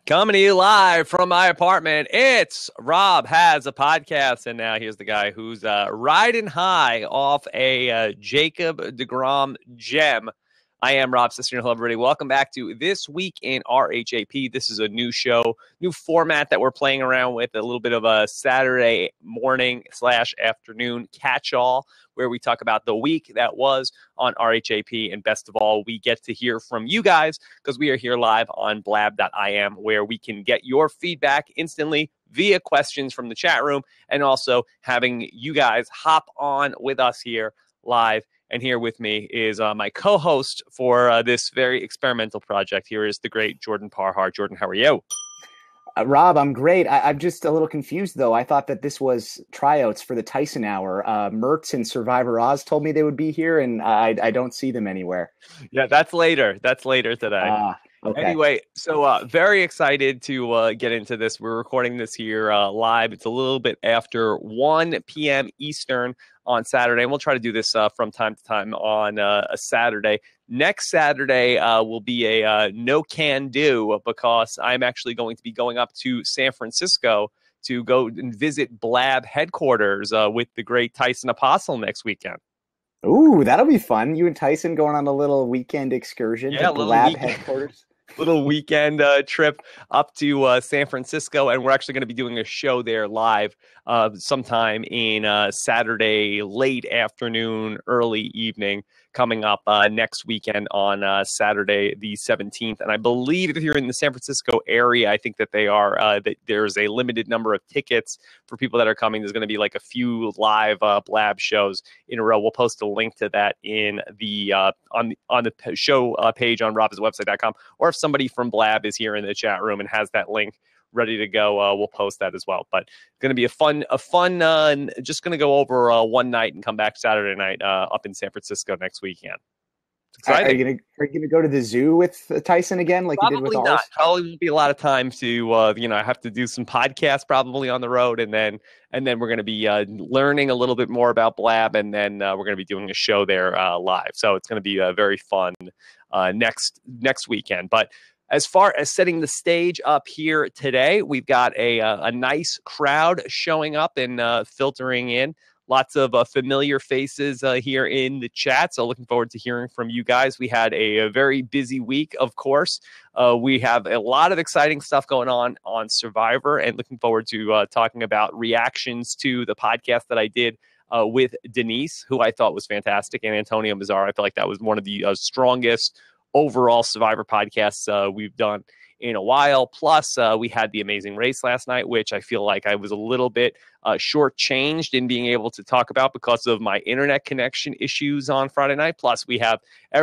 Coming to you live from my apartment, it's Rob Has a Podcast, and now here's the guy who's riding high off a Jacob deGrom gem. I am Rob Sister. Hello, everybody. Welcome back to This Week in RHAP. This is a new show, new format that we're playing around with, a little bit of a Saturday morning / afternoon catch-all, where we talk about the week that was on RHAP. And best of all, we get to hear from you guys because we are here live on blab.im, where we can get your feedback instantly via questions from the chat room and also having you guys hop on with us here live. And here with me is my co-host for this very experimental project. Here is the great Jordan Parhar. Jordan, how are you? Rob, I'm great. I'm just a little confused, though. I thought that this was tryouts for the Tyson Hour. Mertz and Survivor Oz told me they would be here, and I don't see them anywhere. Yeah, that's later. That's later today. Okay. Anyway, so very excited to get into this. We're recording this here live. It's a little bit after 1 p.m. Eastern on Saturday, and we'll try to do this from time to time on a Saturday. Next Saturday will be a no-can-do because I'm actually going to be going up to San Francisco to go and visit Blab headquarters with the great Tyson Apostle next weekend. Ooh, that'll be fun. You and Tyson going on a little weekend excursion to Blab headquarters. Little weekend trip up to San Francisco, and we're actually going to be doing a show there live sometime in Saturday late afternoon, early evening, coming up next weekend on Saturday the 17th. And I believe if you're in the San Francisco area, I think that they are that there's a limited number of tickets for people that are coming. There's going to be like a few live Blab shows in a row. We'll post a link to that in the on the show page on robhasawebsite.com, or if somebody from Blab is here in the chat room and has that link ready to go, we'll post that as well. But it's going to be a fun just going to go over one night and come back Saturday night up in San Francisco next weekend. Are you gonna go to the zoo with Tyson again, like Probably you did with not. ours? Probably won't be a lot of time to I have to do some podcasts probably on the road, and then we're going to be learning a little bit more about Blab, and then we're going to be doing a show there live. So it's going to be very fun next weekend. But as far as setting the stage up here today, we've got a nice crowd showing up and filtering in. Lots of familiar faces here in the chat, so looking forward to hearing from you guys. We had a very busy week, of course. We have a lot of exciting stuff going on Survivor, and looking forward to talking about reactions to the podcast that I did with Denise, who I thought was fantastic, and Antonio Mazzara. I feel like that was one of the strongest overall Survivor podcasts we've done in a while. Plus, we had the Amazing Race last night, which I feel like I was a little bit shortchanged in being able to talk about because of my internet connection issues on Friday night. Plus, we have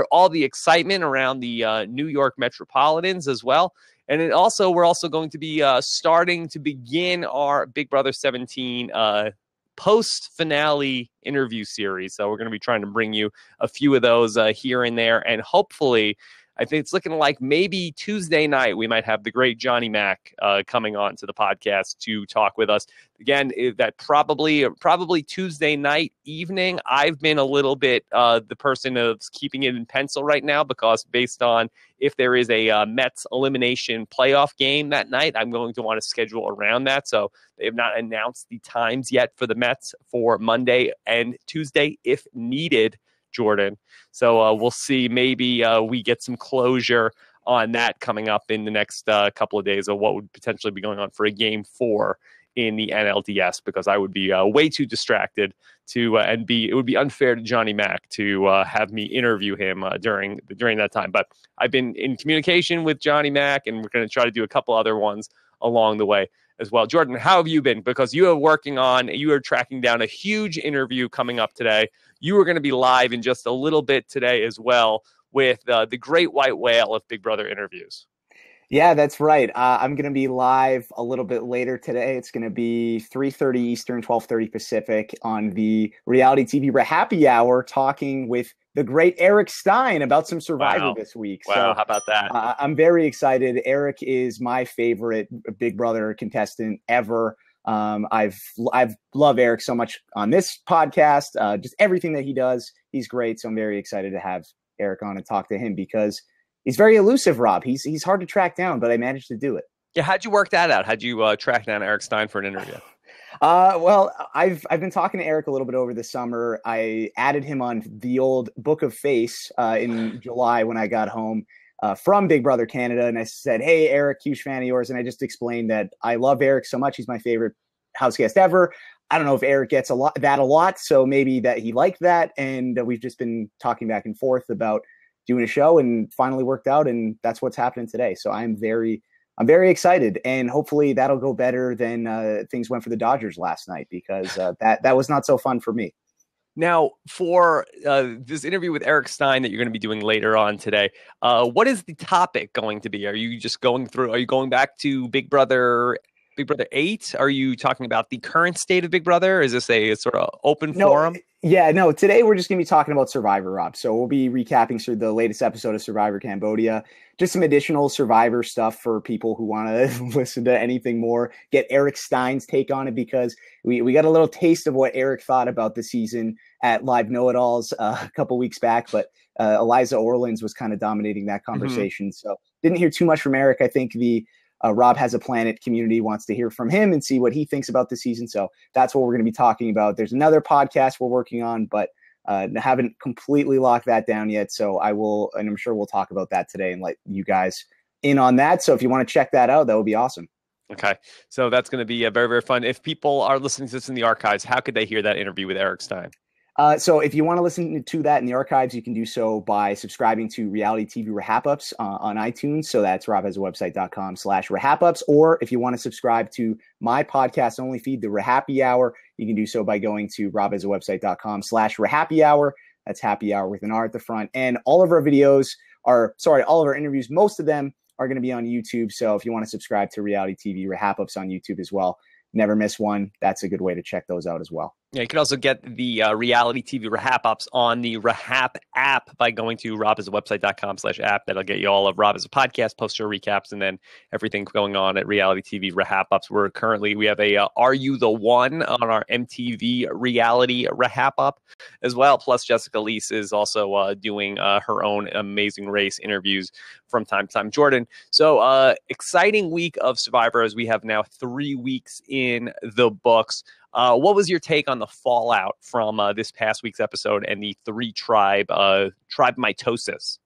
all the excitement around the New York Metropolitans as well. And we're also going to be starting to begin our Big Brother 17 post-finale interview series. So we're going to be trying to bring you a few of those here and there. And hopefully, I think it's looking like maybe Tuesday night we might have the great Johnny Mac coming on to the podcast to talk with us. Again, that probably Tuesday night evening. I've been a little bit the person of keeping it in pencil right now because based on if there is a Mets elimination playoff game that night, I'm going to want to schedule around that. So they have not announced the times yet for the Mets for Monday and Tuesday if needed, Jordan. So we'll see. Maybe we get some closure on that coming up in the next couple of days of what would potentially be going on for a game 4 in the NLDS, because I would be way too distracted to it would be unfair to Johnny Mac to have me interview him during that time. But I've been in communication with Johnny Mac, and we're going to try to do a couple other ones along the way as well. Jordan, how have you been? Because you are tracking down a huge interview coming up today. You are going to be live in just a little bit today as well with the great white whale of Big Brother interviews. Yeah, that's right. I'm going to be live a little bit later today. It's going to be 3:30 Eastern, 12:30 Pacific on the reality TV Happy Hour, talking with the great Eric Stein about some Survivor this week. Wow, so, how about that? I'm very excited. Eric is my favorite Big Brother contestant ever. I've loved Eric so much on this podcast. Just everything that he does, he's great. So I'm very excited to have Eric on and talk to him because he's very elusive, Rob. He's hard to track down, but I managed to do it. Yeah, how'd you work that out? How'd you track down Eric Stein for an interview? Well, I've been talking to Eric a little bit over the summer. I added him on the old Book of Face in July when I got home from Big Brother Canada, and I said, "Hey, Eric, huge fan of yours," and I just explained that I love Eric so much; he's my favorite house guest ever. I don't know if Eric gets a lot, so maybe that he liked that, and we've just been talking back and forth about doing a show, and finally worked out, and that's what's happening today. So I'm very excited, and hopefully that'll go better than things went for the Dodgers last night, because that was not so fun for me. Now, for this interview with Eric Stein that you're going to be doing later on today, what is the topic going to be? Are you just going through? Are you going back to Big Brother 8? Are you talking about the current state of Big Brother? Is this a sort of open forum? No. Today we're just going to be talking about Survivor, Rob. So we'll be recapping through the latest episode of Survivor Cambodia, just some additional Survivor stuff for people who want to listen to anything more, get Eric Stein's take on it, because we got a little taste of what Eric thought about the season at Live Know-It-Alls a couple weeks back, but Eliza Orleans was kind of dominating that conversation. Mm-hmm. So didn't hear too much from Eric. I think the Rob Has a Planet community wants to hear from him and see what he thinks about the season. So that's what we're going to be talking about. There's another podcast we're working on, but haven't completely locked that down yet. So I will, and I'm sure we'll talk about that today and let you guys in on that. So if you want to check that out, that would be awesome. Okay. So that's going to be very, very fun. If people are listening to this in the archives, how could they hear that interview with Eric Stein? So if you want to listen to that in the archives, you can do so by subscribing to Reality TV RHAP-Ups on iTunes. So that's robhasawebsite.com/RHAP-Ups. Or if you want to subscribe to my podcast only feed, the RHAPPY Hour, you can do so by going to robhasawebsite.com/RHAPPY Hour. That's happy hour with an R at the front. And all of our all of our interviews, most of them are going to be on YouTube. So if you want to subscribe to Reality TV RHAP-Ups on YouTube as well, never miss one. That's a good way to check those out as well. Yeah, you can also get the Reality TV RHAP-Ups on the RHAP app by going to robhasawebsite.com/app. That'll get you all of Rob Has a Podcast, poster recaps, and then everything going on at Reality TV RHAP-Ups. We have a Are You the One on our MTV Reality RHAP-Up as well. Plus, Jessica Leese is also doing her own Amazing Race interviews from time to time. Jordan, so exciting week of Survivor as we have now 3 weeks in the books. What was your take on the fallout from this past week's episode and the 3 tribe mitosis?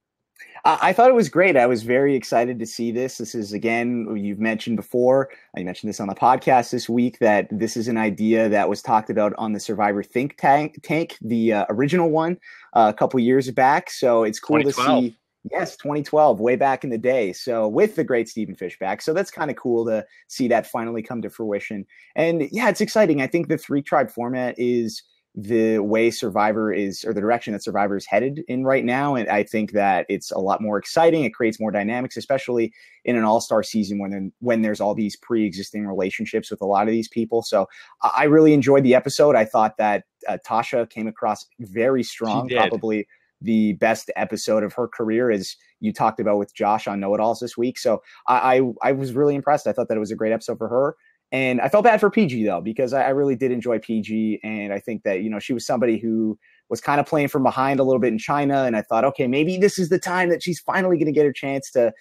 I thought it was great. I was very excited to see this. This is, again, you've mentioned before, you mentioned this on the podcast this week, that this is an idea that was talked about on the Survivor Think Tank, the original one, a couple years back. So it's cool to see. Yes, 2012, way back in the day. So with the great Stephen Fishbach. So that's kind of cool to see that finally come to fruition. And yeah, it's exciting. I think the 3-tribe format is the way Survivor is, or the direction that Survivor is headed in right now. And I think that it's a lot more exciting. It creates more dynamics, especially in an all-star season when there's all these pre-existing relationships with a lot of these people. So I really enjoyed the episode. I thought that Tasha came across very strong, probably the best episode of her career, as you talked about with Josh on Know-It-Alls this week. So I was really impressed. I thought that it was a great episode for her. And I felt bad for PG, though, because I really did enjoy PG. And I think that, she was somebody who was kind of playing from behind a little bit in China. And I thought, okay, maybe this is the time that she's finally going to get her chance to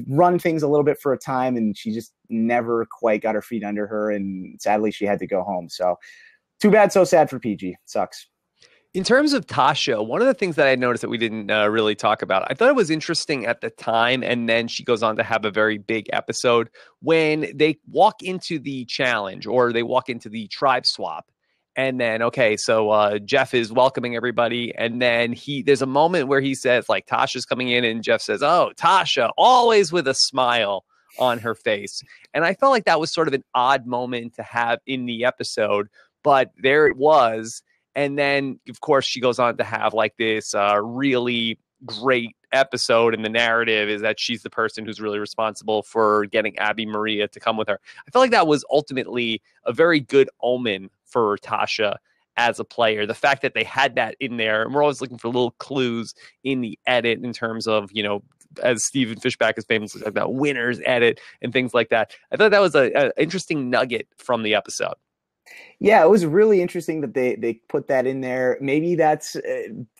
run things a little bit for a time. And she just never quite got her feet under her. And sadly, she had to go home. So too bad, so sad for PG. Sucks. In terms of Tasha, one of the things that I noticed that we didn't really talk about, I thought it was interesting at the time, and then she goes on to have a very big episode when they walk into the challenge or they walk into the tribe swap. And then, so Jeff is welcoming everybody. And then there's a moment where he says, like, Tasha's coming in, and Jeff says, "Oh, Tasha," always with a smile on her face. And I felt like that was sort of an odd moment to have in the episode, but there it was. And then, of course, she goes on to have like this really great episode. And the narrative is that she's the person who's really responsible for getting Abby Maria to come with her. I feel like that was ultimately a very good omen for Tasha as a player. The fact that they had that in there, and we're always looking for little clues in the edit in terms of, as Stephen Fishbach is famously said, about winner's edit and things like that. I thought that was an interesting nugget from the episode. Yeah, it was really interesting that they put that in there. Maybe that's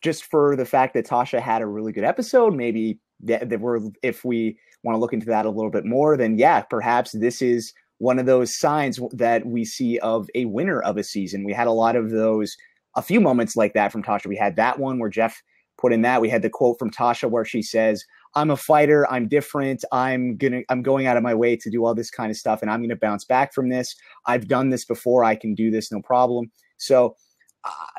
just for the fact that Tasha had a really good episode. Maybe if we want to look into that a little bit more, then yeah, perhaps this is one of those signs that we see of a winner of a season. We had a few moments like that from Tasha. We had that one where Jeff put in that. We had the quote from Tasha where she says, "I'm a fighter. I'm different. I'm going out of my way to do all this kind of stuff, and I'm going to bounce back from this. I've done this before. I can do this, no problem." So,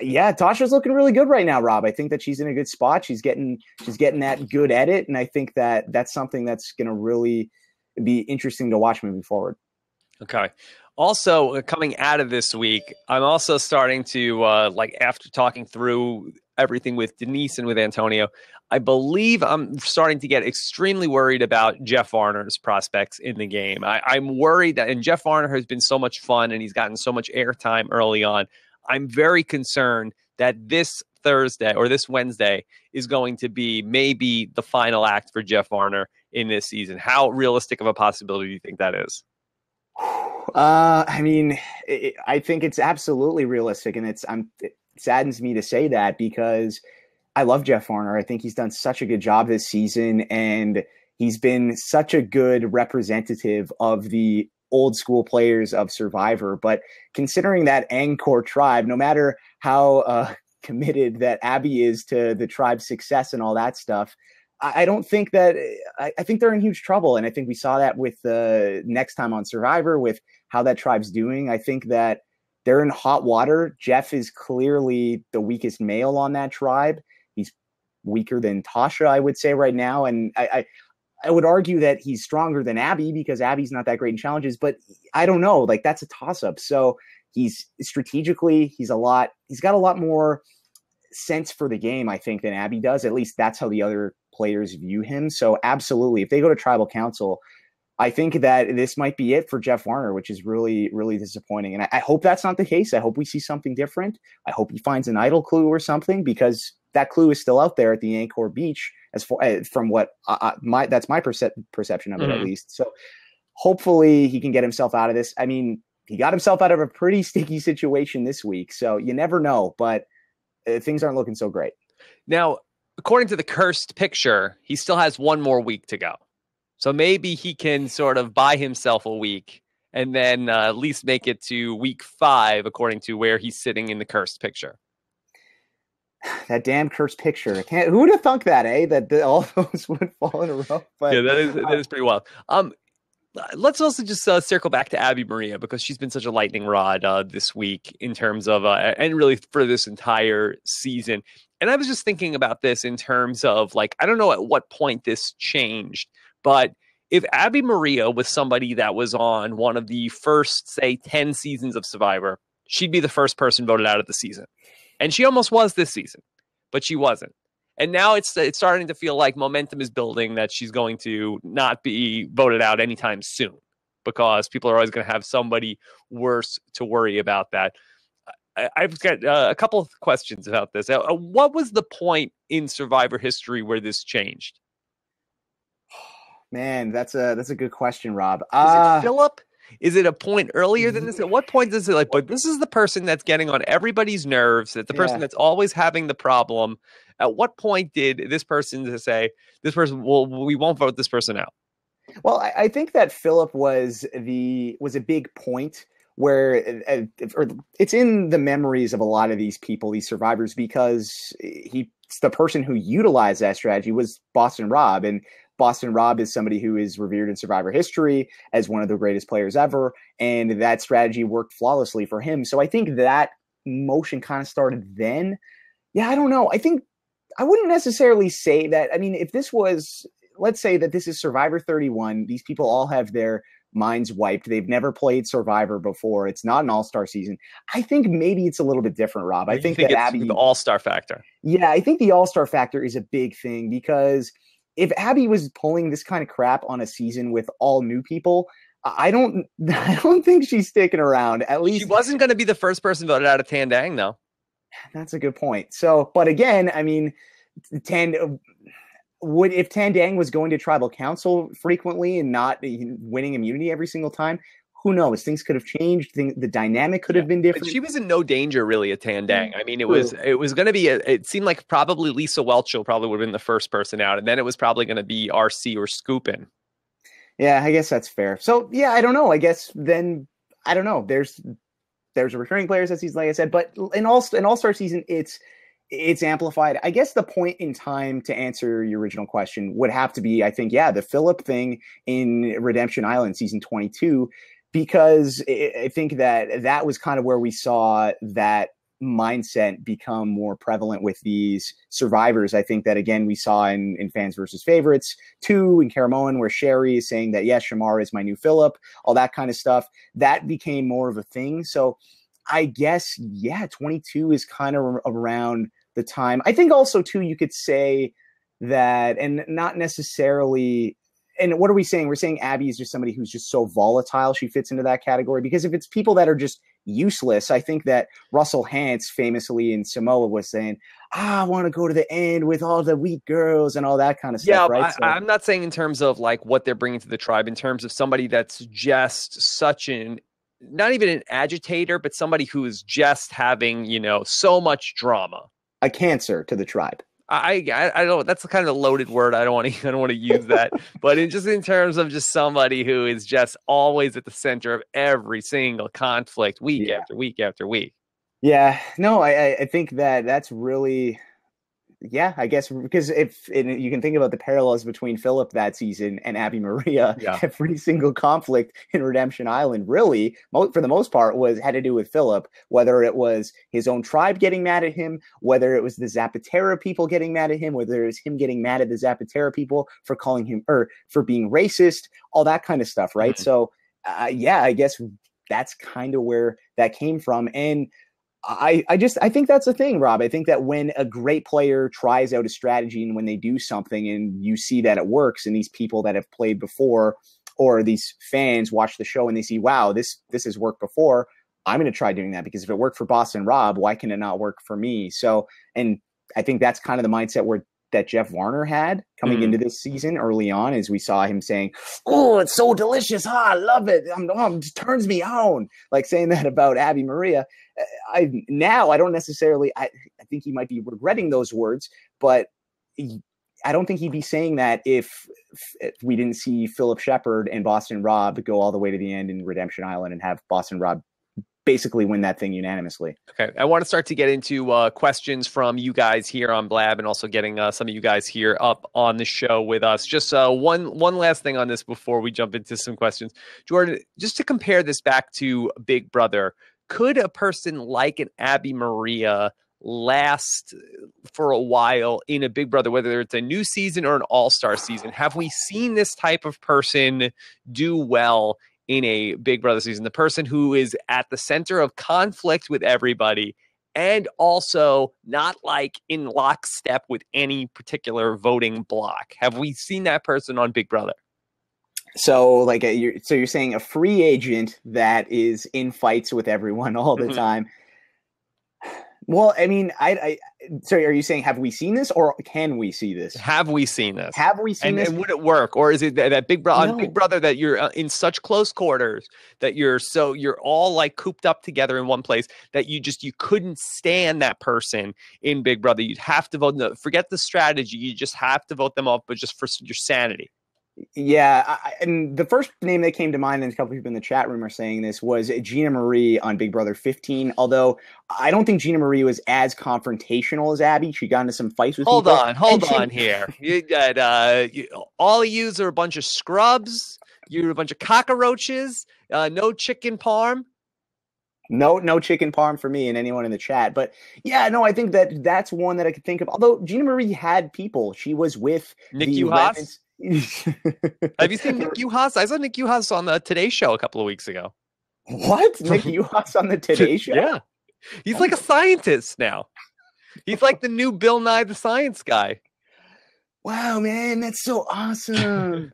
yeah, Tasha's looking really good right now, Rob. I think that she's in a good spot. She's getting that good edit, and I think that that's something that's going to really be interesting to watch moving forward. Okay. Also, coming out of this week, I'm also starting to, after talking through everything with Denise and with Antonio, I believe I'm starting to get extremely worried about Jeff Varner's prospects in the game. I'm worried that, and Jeff Varner has been so much fun and he's gotten so much airtime early on. I'm very concerned that this Thursday or this Wednesday is going to be maybe the final act for Jeff Varner in this season. How realistic of a possibility do you think that is? I mean, I think it's absolutely realistic, and it saddens me to say that because I love Jeff Varner. I think he's done such a good job this season, and he's been such a good representative of the old school players of Survivor. But considering that Angkor tribe, no matter how committed that Abby is to the tribe's success and all that stuff, I don't think that I think they're in huge trouble. And I think we saw that with the next time on Survivor with how that tribe's doing. I think that they're in hot water. Jeff is clearly the weakest male on that tribe. He's weaker than Tasha, I would say right now. And I would argue that he's stronger than Abby because Abby's not that great in challenges, but I don't know, like that's a toss up. So he's strategically, he's got a lot more sense for the game, I think, than Abby does. At least that's how the other players view him. So absolutely, if they go to tribal council, I think that this might be it for Jeff Varner, which is really, really disappointing. And I hope that's not the case. I hope we see something different. I hope he finds an idol clue or something, because that clue is still out there at the Angkor Beach as far from what that's my perception of it, at least. So hopefully he can get himself out of this. I mean, he got himself out of a pretty sticky situation this week, so you never know, but things aren't looking so great. Now, according to the cursed picture, he still has one more week to go. So maybe he can sort of buy himself a week and then at least make it to week 5, according to where he's sitting in the cursed picture. That damn cursed picture. Who would have thunk that, eh? That all those would fall in a row. But yeah, that is pretty wild. Let's also just circle back to Abby Maria, because she's been such a lightning rod this week in terms of, and really for this entire season. And I was just thinking about this in terms of, like, I don't know at what point this changed, but if Abby Maria was somebody that was on one of the first, say, 10 seasons of Survivor, she'd be the first person voted out of the season. And she almost was this season, but she wasn't. And now it's starting to feel like momentum is building that she's going to not be voted out anytime soon, because people are always going to have somebody worse to worry about that. I've got a couple of questions about this. What was the point in Survivor history where this changed? Man, that's a good question, Rob. Is it Philip? Is it a point earlier than this? At what point does it like, but this is the person that's getting on everybody's nerves, that's the person that's always having the problem. At what point did this person say, this person, well, we won't vote this person out? Well, I think that Philip was a big point where it's in the memories of a lot of these people, these survivors, because the person who utilized that strategy was Boston Rob. And Boston Rob is somebody who is revered in Survivor history as one of the greatest players ever. And that strategy worked flawlessly for him. So I think that motion kind of started then. Yeah, I don't know. I wouldn't necessarily say that. I mean, if this was, let's say that this is Survivor 31, these people all have their minds wiped. They've never played Survivor before. It's not an all-star season. I think maybe it's a little bit different, Rob. I think that Abby, the all-star factor. Yeah, I think the all-star factor is a big thing, because if Abby was pulling this kind of crap on a season with all new people, I don't think she's sticking around. At least she wasn't going to be the first person voted out of Tandang, though. That's a good point. So, but again, I mean, if Tandang was going to tribal council frequently and not winning immunity every single time, who knows? Things could have changed. The dynamic could have been different. But she was in no danger, really, at Tandang. I mean, it was going to be it seemed like probably Lisa Welchel probably would have been the first person out, and then it was probably going to be RC or Scoopin. Yeah, I guess that's fair. So yeah, I don't know. I guess then I don't know. There's a returning players that season, like I said, but in All-Star season, it's amplified. I guess the point in time to answer your original question would have to be, I think, the Phillip thing in Redemption Island season 22. Because I think that was kind of where we saw that mindset become more prevalent with these survivors. I think that, again, we saw in Fans versus Favorites 2 in Caramoan, where Sherry is saying that, yes, Shamar is my new Phillip, all that kind of stuff. That became more of a thing. So I guess, 22 is kind of around the time. I think also, too, you could say that, and not necessarily... And what are we saying? We're saying Abby is just somebody who's just so volatile. She fits into that category. Because if it's people that are just useless, I think that Russell Hantz famously in Samoa was saying, I want to go to the end with all the weak girls and all that kind of stuff. Yeah, right? I'm not saying in terms of like what they're bringing to the tribe, in terms of somebody that's just not even an agitator, but somebody who is just having, so much drama. A cancer to the tribe. I don't know. That's kind of a loaded word. I don't want to use that. But just in terms of just somebody who is just always at the center of every single conflict, week after week after week. Yeah. No, I think that's really. Yeah, I guess, because you can think about the parallels between Phillip that season and Abby Maria, every single conflict in Redemption Island, really, for the most part, had to do with Phillip, whether it was his own tribe getting mad at him, whether it was the Zapatera people getting mad at him, whether it was him getting mad at the Zapatera people for calling him, or for being racist, all that kind of stuff, right? Mm-hmm. So, I guess that's kind of where that came from. And I think that's the thing, Rob. I think that when a great player tries out a strategy and when they do something and you see that it works, and these people that have played before, or these fans watch the show and they see, wow, this has worked before, I'm going to try doing that, because if it worked for Boston Rob, why can it not work for me? So, and I think that's kind of the mindset that Jeff Varner had coming into this season early on, as we saw him saying, oh, it's so delicious. I love it. It just turns me on. Like saying that about Abby Maria. I don't necessarily, I think he might be regretting those words, but I don't think he'd be saying that if we didn't see Phillip Shepherd and Boston Rob go all the way to the end in Redemption Island and have Boston Rob basically win that thing unanimously. Okay. I want to start to get into questions from you guys here on Blab, and also getting some of you guys here up on the show with us. Just one last thing on this before we jump into some questions. Jordan, just to compare this back to Big Brother, could a person like an Abby Maria last for a while in a Big Brother, whether it's a new season or an all-star season? Have we seen this type of person do well in a Big Brother season? The person who is at the center of conflict with everybody, and also not like in lockstep with any particular voting block. Have we seen that person on Big Brother? So you're saying a free agent that is in fights with everyone all the time. Well, I mean, sorry, are you saying have we seen this, or can we see this? Have we seen this? Have we seen this? And would it work? Or is it that Big Brother, on Big Brother, that you're in such close quarters that you're all like cooped up together in one place that you couldn't stand that person in Big Brother? You'd have to vote. Forget the strategy. You just have to vote them off, but just for your sanity. Yeah, and the first name that came to mind, and a couple people in the chat room are saying this, was Gina Marie on Big Brother 15. Although I don't think Gina Marie was as confrontational as Abby. She got into some fights with people. Hold on here. You got all of yous are a bunch of scrubs. You're a bunch of cockroaches. No chicken parm. No chicken parm for me and anyone in the chat. But yeah, no, I think that's one that I could think of. Although Gina Marie had people. She was with Nick Uhas. Have you seen Nick Uhas? I saw Nick Uhas on the Today Show a couple of weeks ago. What? Nick Uhas on the Today Show? Yeah. He's like a scientist now. He's like the new Bill Nye the Science Guy. Wow, man, that's so awesome.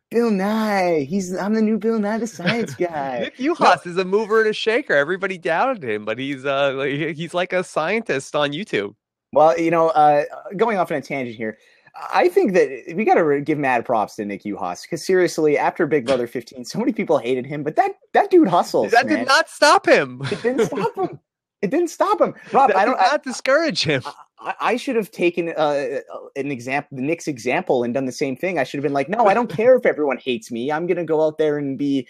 Bill Nye. I'm the new Bill Nye the Science Guy. Nick Uhas is a mover and a shaker. Everybody doubted him, but he's like a scientist on YouTube. Well, going off on a tangent here. I think that we got to give mad props to Nick Uhas because seriously, after Big Brother 15, so many people hated him, but that dude hustles. That man. did not stop him. It didn't stop him. It didn't stop him. Rob, that did not discourage him. I should have taken an example, Nick's example, and done the same thing. I should have been like, no, I don't care if everyone hates me. I'm gonna go out there and be,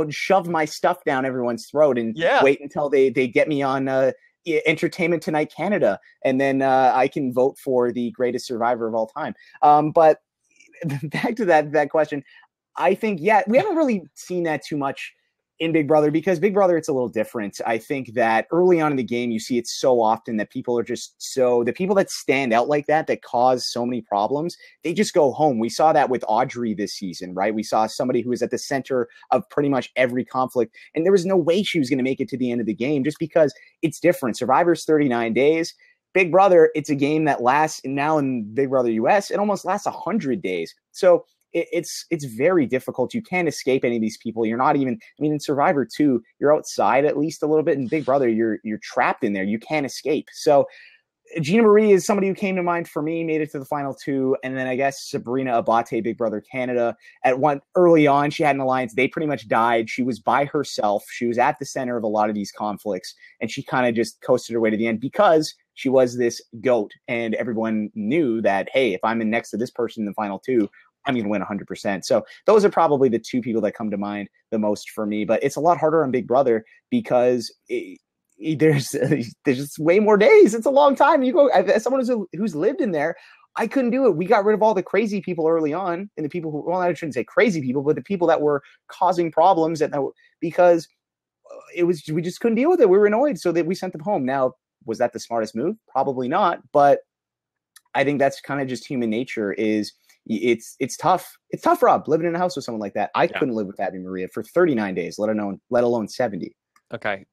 shove my stuff down everyone's throat and wait until they get me on Entertainment Tonight Canada, and then I can vote for the greatest survivor of all time. But back to that question, I think we haven't really seen that too much in Big Brother because Big Brother, it's a little different. I think that early on in the game, you see it so often that people are just the people that stand out like that cause so many problems, they just go home. We saw that with Audrey this season, right? We saw somebody who was at the center of pretty much every conflict, and there was no way she was going to make it to the end of the game just because it's different. Survivor's 39 days. Big Brother, it's a game that lasts, now in Big Brother US, it almost lasts 100 days. So it's very difficult. You can't escape any of these people. You're not even, in Survivor 2, you're outside at least a little bit. In Big Brother, you're trapped in there. You can't escape. So Gina Marie is somebody who came to mind for me, made it to the final 2. And then I guess Sabrina Abate, Big Brother Canada, early on, she had an alliance. They pretty much died. She was by herself. She was at the center of a lot of these conflicts, and she kind of just coasted her way to the end because she was this GOAT, and everyone knew that, hey, if I'm in next to this person in the final 2, I'm going to win 100%. So those are probably the 2 people that come to mind the most for me. But it's a lot harder on Big Brother because there's just way more days. It's a long time. You go, as someone who's lived in there, I couldn't do it. We got rid of all the crazy people early on, and the people who, I shouldn't say crazy people, but the people that were causing problems because we just couldn't deal with it. We were annoyed, so that we sent them home. Now, was that the smartest move? Probably not. But I think that's kind of just human nature. It's tough. It's tough, Rob, living in a house with someone like that. I couldn't live with Abby Maria for 39 days, let alone 70. Okay.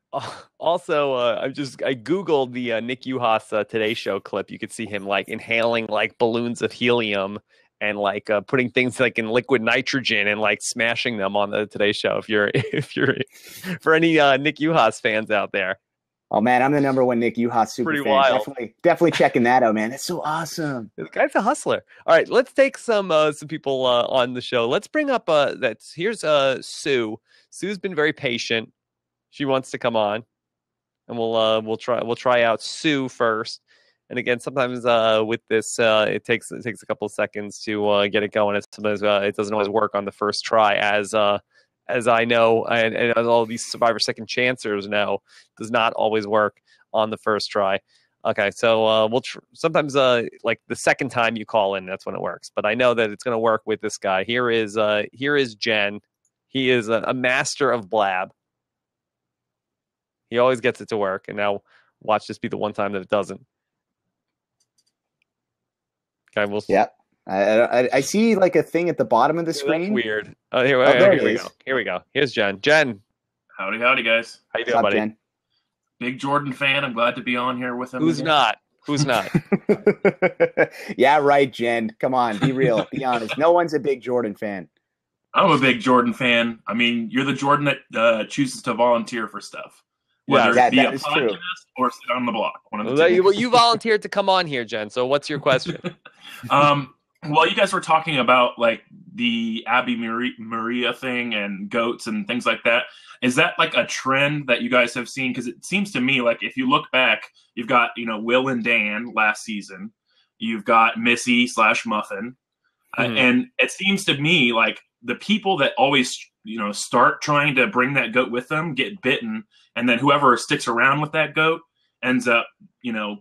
Also, I Googled the Nick Uhas Today Show clip. You could see him inhaling balloons of helium and putting things in liquid nitrogen and smashing them on the Today Show. If you're for any Nick Uhas fans out there. Oh man, I'm the number one Nick Uhas super Pretty fan. Wild. Definitely checking that out, man. That's so awesome. The guy's a hustler. All right, let's take some people on the show. Let's bring up here's Sue. Sue's been very patient. She wants to come on, and we'll try out Sue first. And again, sometimes with this, it takes a couple of seconds to get it going. Sometimes it doesn't always work on the first try, as I know, and as all these Survivor Second Chancers know, does not always work on the first try. Okay, so we'll sometimes the second time you call in, that's when it works. But I know that it's going to work with this guy. Here is Jen. He is a master of blab. He always gets it to work, and now watch this be the one time that it doesn't. Okay, we'll. Yeah. I see a thing at the bottom of the screen. That's weird. Here we go. Here we go. Here's Jen. Jen. Howdy, guys. How you doing, buddy? Jen? Big Jordan fan. I'm glad to be on here with him. Who's not? Yeah, right, Jen. Come on, be real. Be honest. No one's a big Jordan fan. I'm a big Jordan fan. I mean, you're the Jordan that chooses to volunteer for stuff. Whether it be a podcast true. Or sit on the block. Well, you volunteered to come on here, Jen. So what's your question? Well, you guys were talking about the Abby Maria thing and goats and things like that. Is that a trend that you guys have seen? Because it seems to me if you look back, you've got Will and Dan last season, you've got Missy / Muffin, and it seems to me the people that always start trying to bring that goat with them get bitten, and then whoever sticks around with that goat ends up,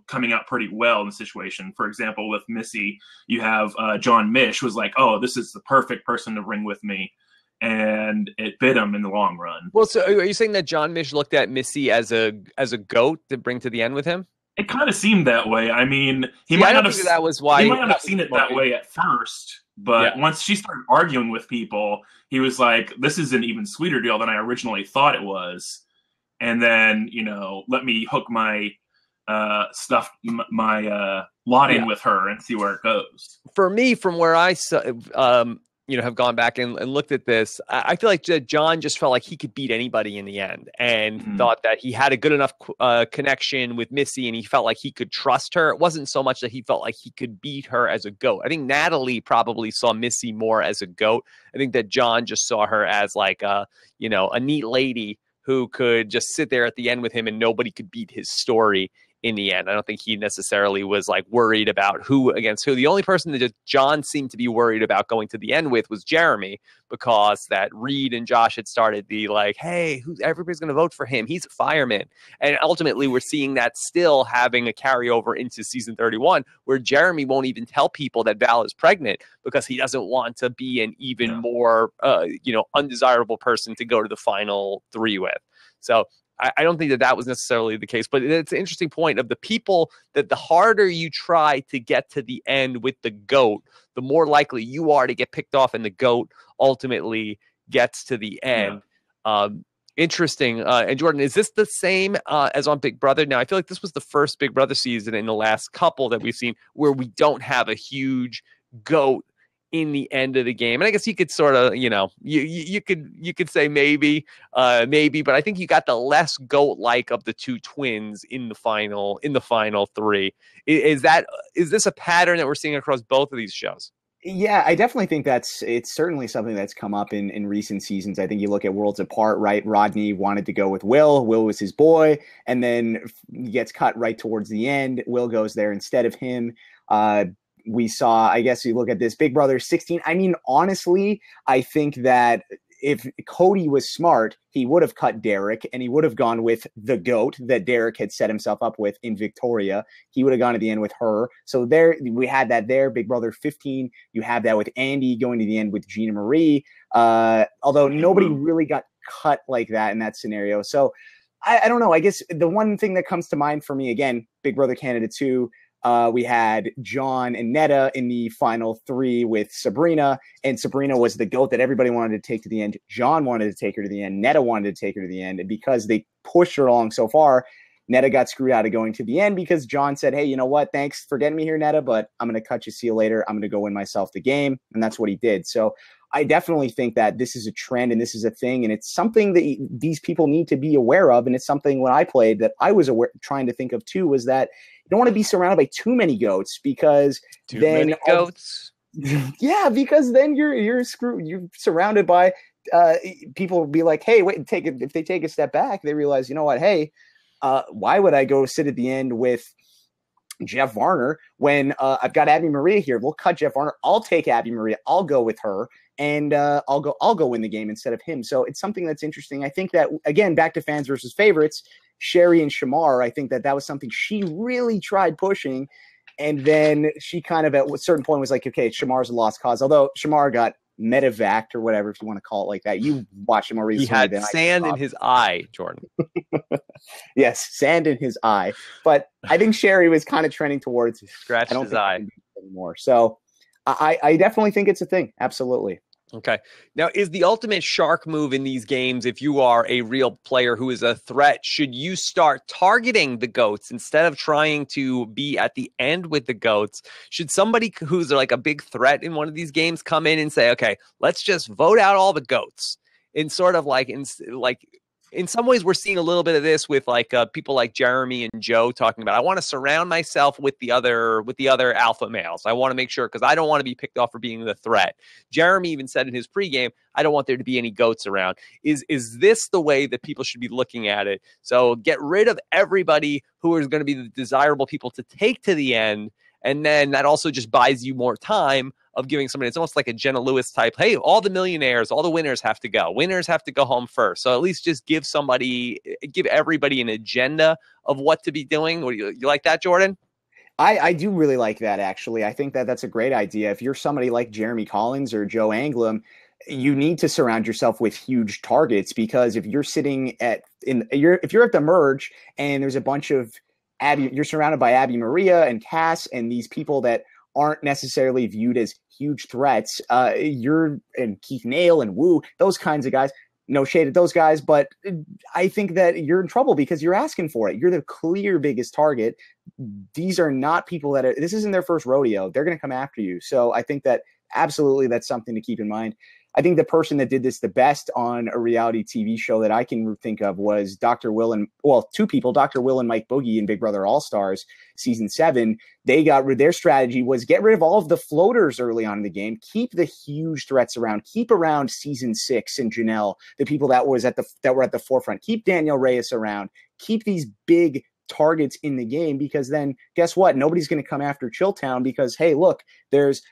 coming out pretty well in the situation. For example, with Missy, you have John Mish was oh, this is the perfect person to bring with me. And it bit him in the long run. Well, so are you saying that John Mish looked at Missy as a goat to bring to the end with him? It kind of seemed that way. I mean, he might not have seen it that way at first, but once she started arguing with people, he was like, this is an even sweeter deal than I originally thought it was. And then, let me hook my stuff, my lot in with her and see where it goes. For me, from where I saw, have gone back and looked at this, I feel like John just felt like he could beat anybody in the end, and thought that he had a good enough connection with Missy, and he felt like he could trust her. It wasn't so much that he felt like he could beat her as a GOAT. I think Natalie probably saw Missy more as a GOAT. I think that John just saw her as like a neat lady who could just sit there at the end with him and nobody could beat his story in the end. I don't think he necessarily was like worried about who against who. The only person that John seemed to be worried about going to the end with was Jeremy, because that Reed and Josh had started the like, hey, everybody's going to vote for him. He's a fireman. And ultimately we're seeing that still having a carryover into season 31, where Jeremy won't even tell people that Val is pregnant because he doesn't want to be an even more, undesirable person to go to the final 3 with. So I don't think that was necessarily the case, but it's an interesting point of the people that the harder you try to get to the end with the GOAT, the more likely you are to get picked off, and the GOAT ultimately gets to the end. Yeah. Interesting. And Jordan, is this the same as on Big Brother? Now, I feel like this was the first Big Brother season in the last couple that we've seen where we don't have a huge GOAT in the end of the game. And I guess you could sort of, you could say maybe, but I think you got the less GOAT-like of the two twins in the final 3. Is this a pattern that we're seeing across both of these shows? Yeah, I definitely think it's certainly something that's come up in recent seasons. I think you look at Worlds Apart, right? Rodney wanted to go with Will. Will was his boy, and then he gets cut right towards the end. Will goes there instead of him. We saw, I guess you look at this Big Brother 16. I mean, honestly, I think that if Cody was smart, he would have cut Derek, and he would have gone with the GOAT that Derek had set himself up with in Victoria. He would have gone to the end with her. So there, we had that there. Big Brother 15, you have that with Andy going to the end with Gina Marie. Although nobody really got cut like that in that scenario. So I don't know. I guess the one thing that comes to mind for me, again, Big Brother Canada 2, we had John and Netta in the final 3 with Sabrina, and Sabrina was the GOAT that everybody wanted to take to the end. John wanted to take her to the end. Netta wanted to take her to the end. And because they pushed her along so far, Netta got screwed out of going to the end because John said, hey, you know what? Thanks for getting me here, Netta, but I'm going to cut you. See you later. I'm going to go win myself the game. And that's what he did. So I definitely think that this is a trend and this is a thing. And it's something that these people need to be aware of. And it's something when I played that I was trying to think of too, was that you don't want to be surrounded by too many goats, because goats. Yeah, because then you're screwed. You're surrounded by people will be like, hey, wait, if they take a step back, they realize, you know what? Hey, why would I go sit at the end with Jeff Varner when I've got Abby Maria here? We'll cut Jeff Varner. I'll take Abby Maria. I'll go with her, and I'll go win the game instead of him. So it's something that's interesting. I think that, again, back to fans versus favorites, Sherry and Shamar, I think that was something she really tried pushing, and then she kind of at a certain point was like, okay, Shamar's a lost cause. Although Shamar got medevaced or whatever, if you want to call it like that. You watched him more recently. He had sand in his eye, Jordan. Yes, sand in his eye. But I think Sherry was kind of trending towards scratched his eye anymore. So I definitely think it's a thing. Absolutely. Okay. Now, is the ultimate shark move in these games, if you are a real player who is a threat, should you start targeting the goats instead of trying to be at the end with the goats? Should somebody who's like a big threat in one of these games come in and say, okay, let's just vote out all the goats? In sort of like in some ways, we're seeing a little bit of this with like people like Jeremy and Joe talking about, I want to surround myself with the other alpha males. I want to make sure, because I don't want to be picked off for being the threat. Jeremy even said in his pregame, I don't want there to be any goats around. Is this the way that people should be looking at it? So get rid of everybody who is going to be the desirable people to take to the end. And then that also just buys you more time of giving somebody, it's almost like a Jenna Lewis type, hey, all the millionaires, all the winners have to go. Winners have to go home first. So at least just give everybody an agenda of what to be doing. What do you like that, Jordan? I do really like that, actually. I think that that's a great idea. If you're somebody like Jeremy Collins or Joe Anglim, you need to surround yourself with huge targets, because if you're sitting if you're at the merge and there's a bunch of you're surrounded by Abby Maria and Cass and these people that aren't necessarily viewed as huge threats. And Keith Nail and Wu, those kinds of guys. No shade at those guys, but I think that you're in trouble because you're asking for it. You're the clear biggest target. These are not people this isn't their first rodeo. They're going to come after you. So I think that absolutely, that's something to keep in mind. I think the person that did this the best on a reality TV show that I can think of was Dr. Will and, well, two people, Dr. Will and Mike Boogie in Big Brother All-Stars season 7. They their strategy was get rid of all of the floaters early on in the game, keep the huge threats around, keep around season 6 and Janelle, the people that were at the forefront, keep Danielle Reyes around, keep these big targets in the game, because then guess what? Nobody's going to come after Chilltown because, hey, look, there's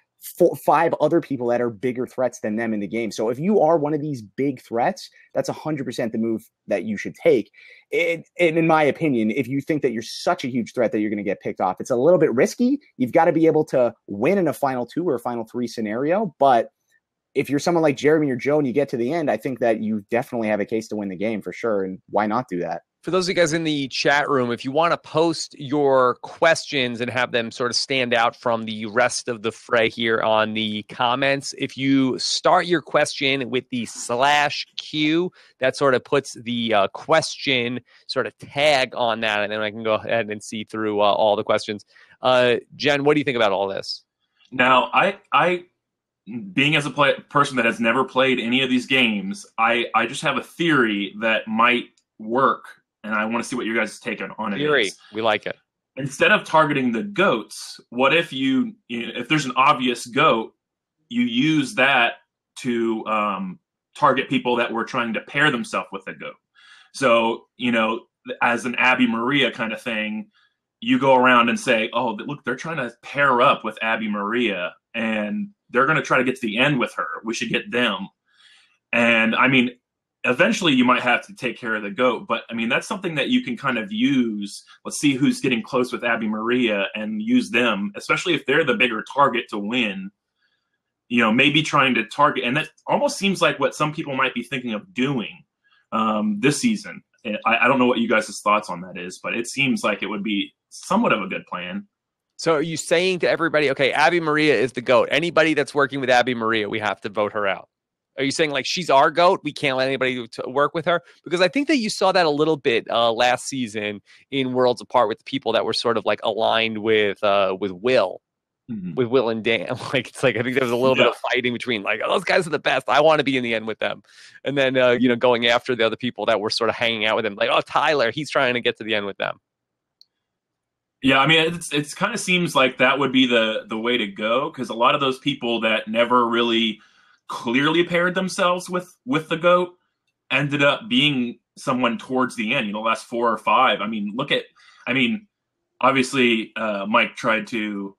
5 other people that are bigger threats than them in the game. So if you are one of these big threats, that's 100% the move that you should take. And in my opinion, if you think that you're such a huge threat that you're going to get picked off, it's a little bit risky. You've got to be able to win in a final 2 or a final 3 scenario. But if you're someone like Jeremy or Joe and you get to the end, I think that you definitely have a case to win the game for sure. And why not do that? For those of you guys in the chat room, if you want to post your questions and have them sort of stand out from the rest of the fray here on the comments, if you start your question with the /Q, that sort of puts the question sort of tag on that, and then I can go ahead and see through all the questions. Jen, what do you think about all this? Now, I being as a person that has never played any of these games, I just have a theory that might work. And I want to see what your guys' take on it is. We like it. Instead of targeting the goats, what if if there's an obvious goat, you use that to target people that were trying to pair themselves with a goat. So, as an Abby Maria kind of thing, you go around and say, oh, look, they're trying to pair up with Abby Maria, and they're going to try to get to the end with her. We should get them. And, eventually you might have to take care of the goat, but that's something that you can kind of use. Let's see who's getting close with Abby Maria and use them, especially if they're the bigger target to win, maybe trying to target. And that almost seems like what some people might be thinking of doing this season. I don't know what you guys' thoughts on that is, but it seems like it would be somewhat of a good plan. So are you saying to everybody, okay, Abby Maria is the GOAT. Anybody that's working with Abby Maria, we have to vote her out? Are you saying like she's our GOAT? We can't let anybody to work with her? Because I think that you saw that a little bit last season in Worlds Apart with the people that were sort of like aligned with Will, with Will and Dan. Like I think there was a little bit of fighting between like, oh, those guys are the best. I want to be in the end with them, and then going after the other people that were sort of hanging out with him. Like, oh, Tyler, he's trying to get to the end with them. Yeah, it's kind of seems like that would be the way to go, because a lot of those people that never really clearly paired themselves with the GOAT ended up being someone towards the end, last 4 or 5. Obviously Mike tried to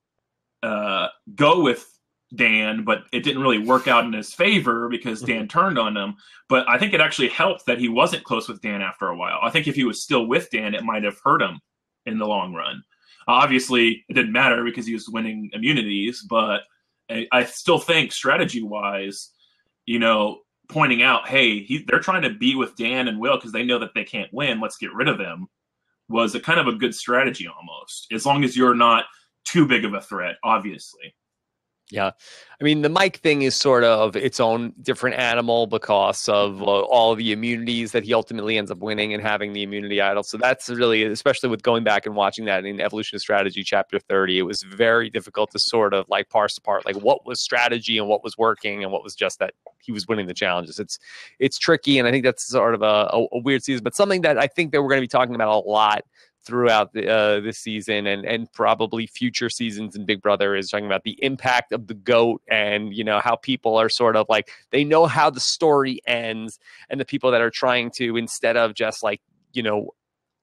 go with Dan, but it didn't really work out in his favor because Dan turned on him. But I think it actually helped that he wasn't close with Dan after a while. I think if he was still with Dan, it might have hurt him in the long run. Obviously, it didn't matter because he was winning immunities, but I still think strategy-wise, pointing out, hey, they're trying to be with Dan and Will because they know that they can't win. Let's get rid of them, was a kind of a good strategy almost, as long as you're not too big of a threat, obviously. Yeah. The Mike thing is sort of its own different animal because of all the immunities that he ultimately ends up winning and having the immunity idol. So that's really, especially with going back and watching that in Evolution of Strategy, Chapter 30, it was very difficult to sort of like parse apart, like what was strategy and what was working and what was just that he was winning the challenges. It's tricky. And I think that's sort of a weird season, but something that I think that we're going to be talking about a lot throughout this season and probably future seasons in Big Brother is talking about the impact of the GOAT and, how people are sort of like, they know how the story ends, and the people that are trying to, instead of just like,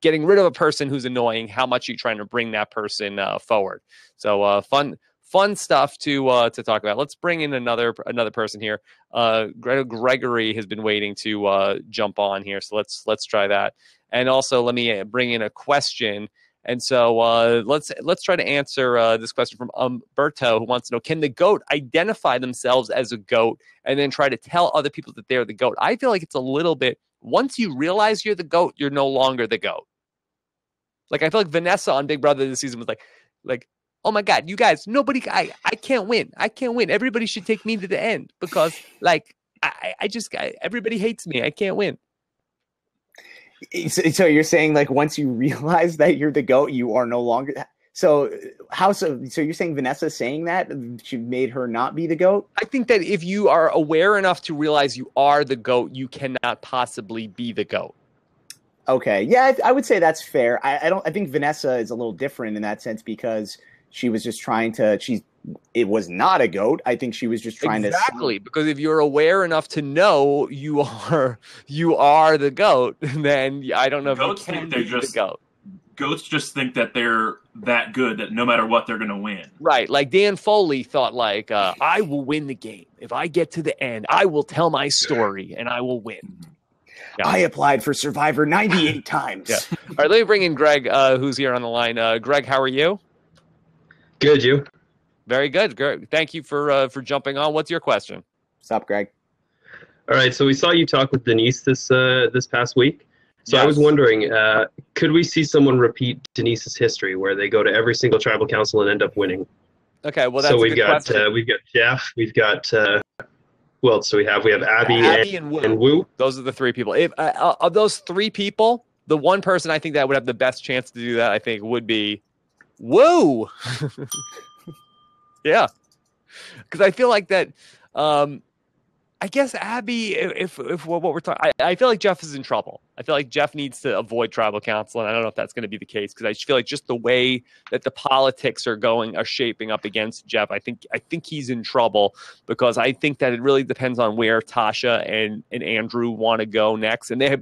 getting rid of a person who's annoying, how much are you trying to bring that person forward? So fun stuff to talk about. Let's bring in another person here. Gregory has been waiting to jump on here. So let's try that. And also, let me bring in a question. And so let's try to answer this question from Umberto, who wants to know, can the GOAT identify themselves as a GOAT and then try to tell other people that they're the GOAT? I feel like it's a little bit, once you realize you're the GOAT, you're no longer the GOAT. Like, I feel like Vanessa on Big Brother this season was like, oh my God, you guys, I can't win. I can't win. Everybody should take me to the end because like, everybody hates me. I can't win. So you're saying like once you realize that you're the GOAT, you are no longer. So so you're saying Vanessa's saying that she made her not be the GOAT? I think that if you are aware enough to realize you are the GOAT, you cannot possibly be the GOAT. Okay. Yeah, I would say that's fair. I think Vanessa is a little different in that sense because she was just trying to it was not a GOAT. I think she was just trying exactly, because if you're aware enough to know you are the GOAT, then I don't know if Goats you can think be the GOAT. Goats just think that they're that good that no matter what, they're going to win. Right. Like Dan Foley thought, like, I will win the game. If I get to the end, I will tell my story and I will win. Yeah. I applied for Survivor 98 times. Yeah. All right, let me bring in Greg, who's here on the line. Greg, how are you? Good, you? Very good. Greg, thank you for jumping on. What's your question? What's up, Greg? All right, so we saw you talk with Denise this past week. So Yes. I was wondering, could we see someone repeat Denise's history where they go to every single tribal council and end up winning? Okay, well, that's so a good question. we've got Jeff, we've got who else do we have? We have Abby and Woo. Those are the three people. If of those three people, the one person I think that would have the best chance to do that, I think, would be Woo. Yeah, because I feel like that. I guess Abby, if what we're talking, I feel like Jeff is in trouble. I feel like Jeff needs to avoid tribal council, and I don't know if that's going to be the case because I just feel like just the way that the politics are shaping up against Jeff, I think he's in trouble because I think that it really depends on where Tasha and Andrew want to go next, and they have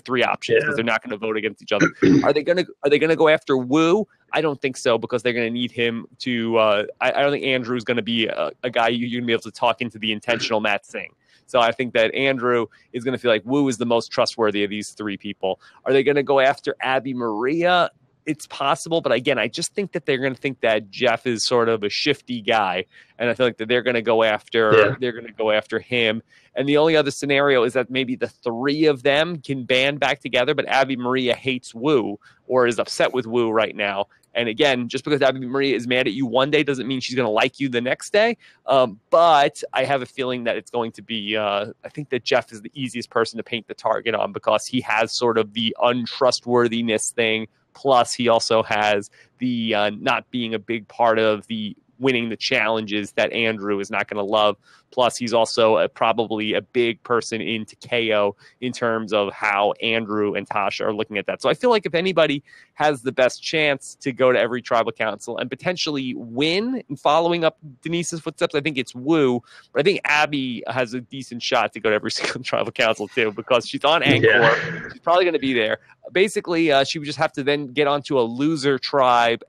three options because they're not going to vote against each other. Are they going to go after Woo? I don't think so because they're going to need him to. I don't think Andrew's going to be a guy you're going to be able to talk into the intentional Matt Singh. So I think that Andrew is going to feel like Woo is the most trustworthy of these three people. Are they going to go after Abby Maria? It's possible, but again, I just think that they're going to think that Jeff is sort of a shifty guy, and I feel like that they're going to go after him. And the only other scenario is that maybe the three of them can band back together, but Abby Maria hates Woo or is upset with Woo right now. And again, just because Abby Maria is mad at you one day doesn't mean she's going to like you the next day. But I have a feeling that it's going to be, I think that Jeff is the easiest person to paint the target on because he has sort of the untrustworthiness thing. Plus, he also has the not being a big part of the winning the challenges that Andrew is not going to love. Plus, he's also probably a big person in KO in terms of how Andrew and Tasha are looking at that. So I feel like if anybody has the best chance to go to every tribal council and potentially win in following up Denise's footsteps, I think it's Woo. But I think Abby has a decent shot to go to every single tribal council too because she's on Angkor. Yeah. She's probably going to be there. Basically, she would just have to then get onto a loser tribe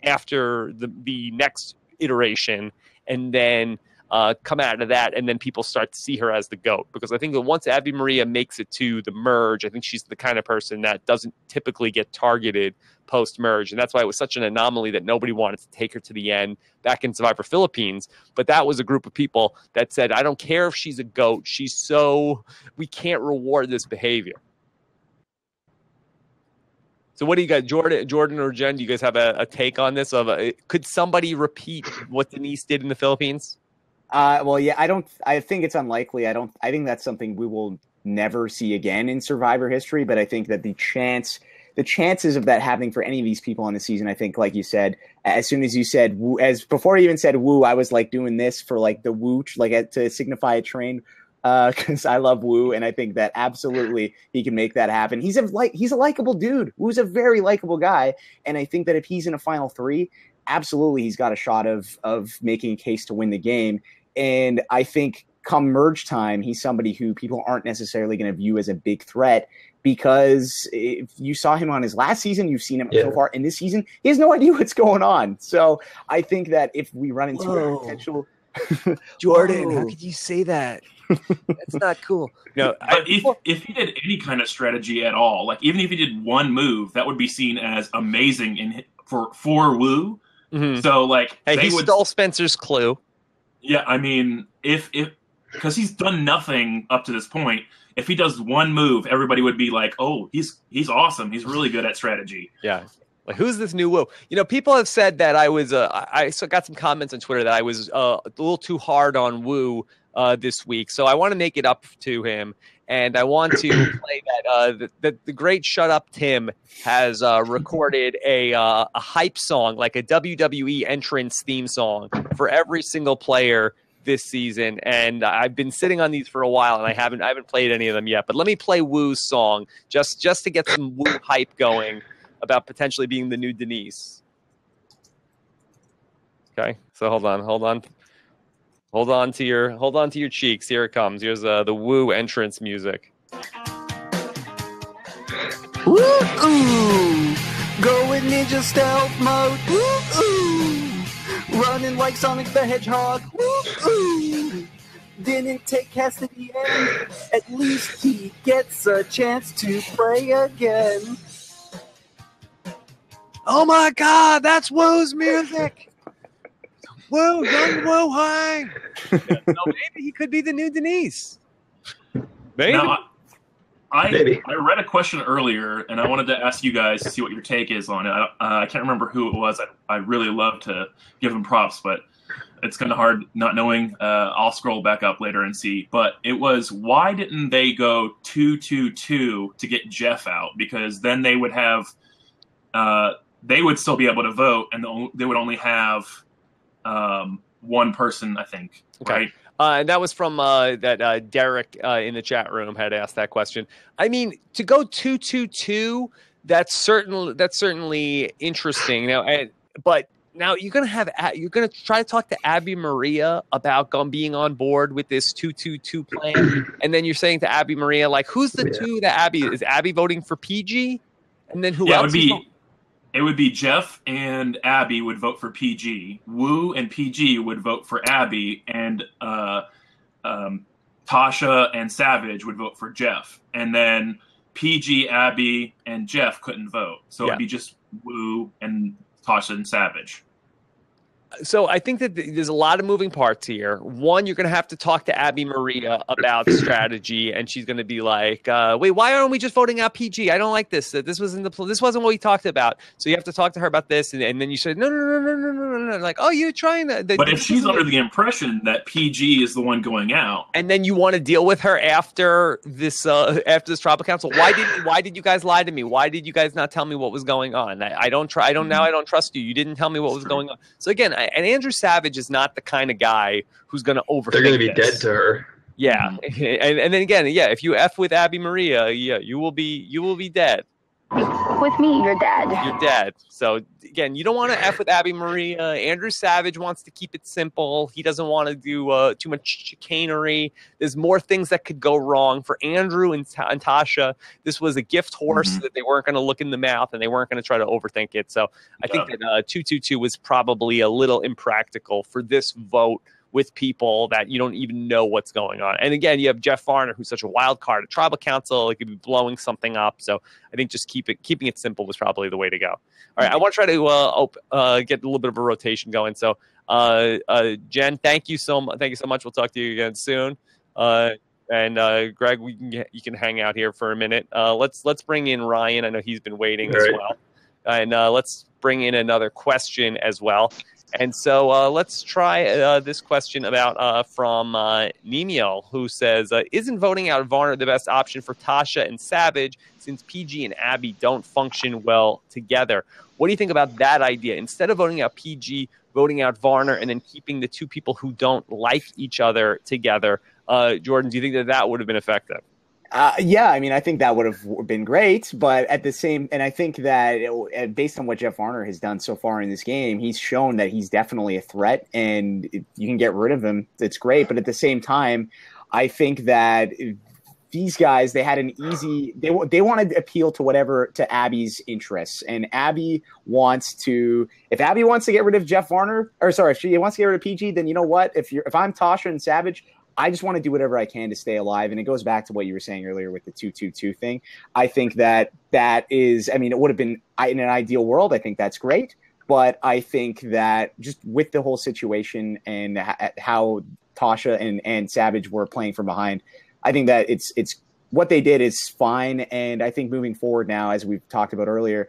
after the next iteration and then come out of that, and then people start to see her as the GOAT. Because I think that once Abby Maria makes it to the merge, I think she's the kind of person that doesn't typically get targeted post-merge. And that's why it was such an anomaly that nobody wanted to take her to the end back in Survivor Philippines. But that was a group of people that said, I don't care if she's a GOAT. We can't reward this behavior. So what do you guys, Jordan or Jen, do you guys have a take on this? Could somebody repeat what Denise did in the Philippines? Well, yeah, I think it's unlikely. I think that's something we will never see again in Survivor history. But I think that the chances of that happening for any of these people on the season, I think, like you said, as soon as you said Woo, before you even said Woo, I was like doing this for like the Woo, like to signify a train. Because I love Woo, and I think that absolutely he can make that happen. He's a likable dude. Woo's a very likable guy, and I think that if he's in a final three, absolutely he's got a shot of making a case to win the game. And I think come merge time, he's somebody who people aren't necessarily going to view as a big threat because if you saw him on his last season, you've seen him so far in this season, he has no idea what's going on. So I think that if we run into a potential Jordan, how could you say that? That's not cool. No, but if he did any kind of strategy at all, like even if he did one move, that would be seen as amazing for Woo. Mm-hmm. So like, he stole Spencer's clue. Yeah, I mean, if because he's done nothing up to this point, if he does one move, everybody would be like, "Oh, he's awesome. He's really good at strategy." Yeah. Like, who's this new Woo? You know, people have said that I was. I got some comments on Twitter that I was a little too hard on Woo this week. So I want to make it up to him and I want to play that. The great Shut Up Tim has recorded a hype song, like a WWE entrance theme song for every single player this season, and I've been sitting on these for a while, and I haven't played any of them yet. But let me play Woo's song just to get some Woo hype going about potentially being the new Denise. Okay, so hold on to your cheeks. Here it comes. Here's the Woo entrance music. Woo ooh, going ninja stealth mode. Woo ooh, running like Sonic the Hedgehog. Woo ooh, didn't take Cassidy in. At least he gets a chance to play again. Oh my God, that's Woo's music. Woo, young Woo, hi. So maybe he could be the new Denise. Maybe. Now, Maybe. I read a question earlier, and I wanted to ask you guys to see what your take is on it. I can't remember who it was. I really love to give them props, but it's kind of hard not knowing. I'll scroll back up later and see. But it was, why didn't they go 2-2-2 to get Jeff out? Because then they would have they would still be able to vote, and they would only have one person, I think. Okay. Right? And that was from Derek in the chat room had asked that question. I mean, to go 2-2-2, that's certainly interesting. Now, but now you're gonna try to talk to Abby Maria about being on board with this 2-2-2 plan, and then you're saying to Abby Maria, like, who's the two that Abby is? Abby voting for PG, and then who else? It would be Jeff and Abby would vote for PG. Woo and PG would vote for Abby, and Tasha and Savage would vote for Jeff. And then PG, Abby, and Jeff couldn't vote. So it'd be just Woo and Tasha and Savage. So I think that there's a lot of moving parts here. One, you're going to have to talk to Abby Maria about strategy, and she's going to be like, "Wait, why aren't we just voting out PG? I don't like this. This wasn't what we talked about." So you have to talk to her about this, and then you say, "No, like, oh, you're trying to." But if she's under the impression that PG is the one going out, and then you want to deal with her after this tribal council, why did you guys lie to me? Why did you guys not tell me what was going on? I don't trust you. You didn't tell me what was going on. So again, and Andrew Savage is not the kind of guy who's going to overthink. They're going to be this. dead to her. Yeah, and then again, if you F with Abby Maria, you will be dead. With me, you're dead. You're dead. So again, you don't want to F with Abby Maria. Andrew Savage wants to keep it simple. He doesn't want to do too much chicanery. There's more things that could go wrong for Andrew and Tasha. This was a gift horse that they weren't going to look in the mouth, and they weren't going to try to overthink it. So I think that 2-2-2 was probably a little impractical for this vote with people that you don't even know what's going on. And again, you have Jeff Varner, who's such a wild card at Tribal Council. He could be blowing something up. So I think just keeping it simple was probably the way to go. All right, I want to try to get a little bit of a rotation going. So Jen, thank you so much. We'll talk to you again soon. And Greg, you can hang out here for a minute. Let's bring in Ryan. I know he's been waiting as well. And let's bring in another question as well. And so let's try this question about from Nemiel, who says, isn't voting out Varner the best option for Tasha and Savage since PG and Abby don't function well together? What do you think about that idea? Instead of voting out PG, voting out Varner, and then keeping the two people who don't like each other together. Jordan, do you think that would have been effective? Yeah, I mean, I think that would have been great, but at the same, and I think that based on what Jeff Varner has done so far in this game, he's shown that he's definitely a threat, and you can get rid of him. It's great, but at the same time, I think that these guys, they had an easy, they wanted to appeal to Abby's interests, and Abby wants to, if Abby wants to get rid of Jeff Varner, if she wants to get rid of PG, then you know what? If I'm Tasha and Savage, I just want to do whatever I can to stay alive. And it goes back to what you were saying earlier with the 2-2-2 thing. I think that is, I mean, it would have been in an ideal world. I think that's great. But I think that just with the whole situation and how Tasha and Savage were playing from behind, I think that it's what they did is fine. And I think moving forward now, as we've talked about earlier,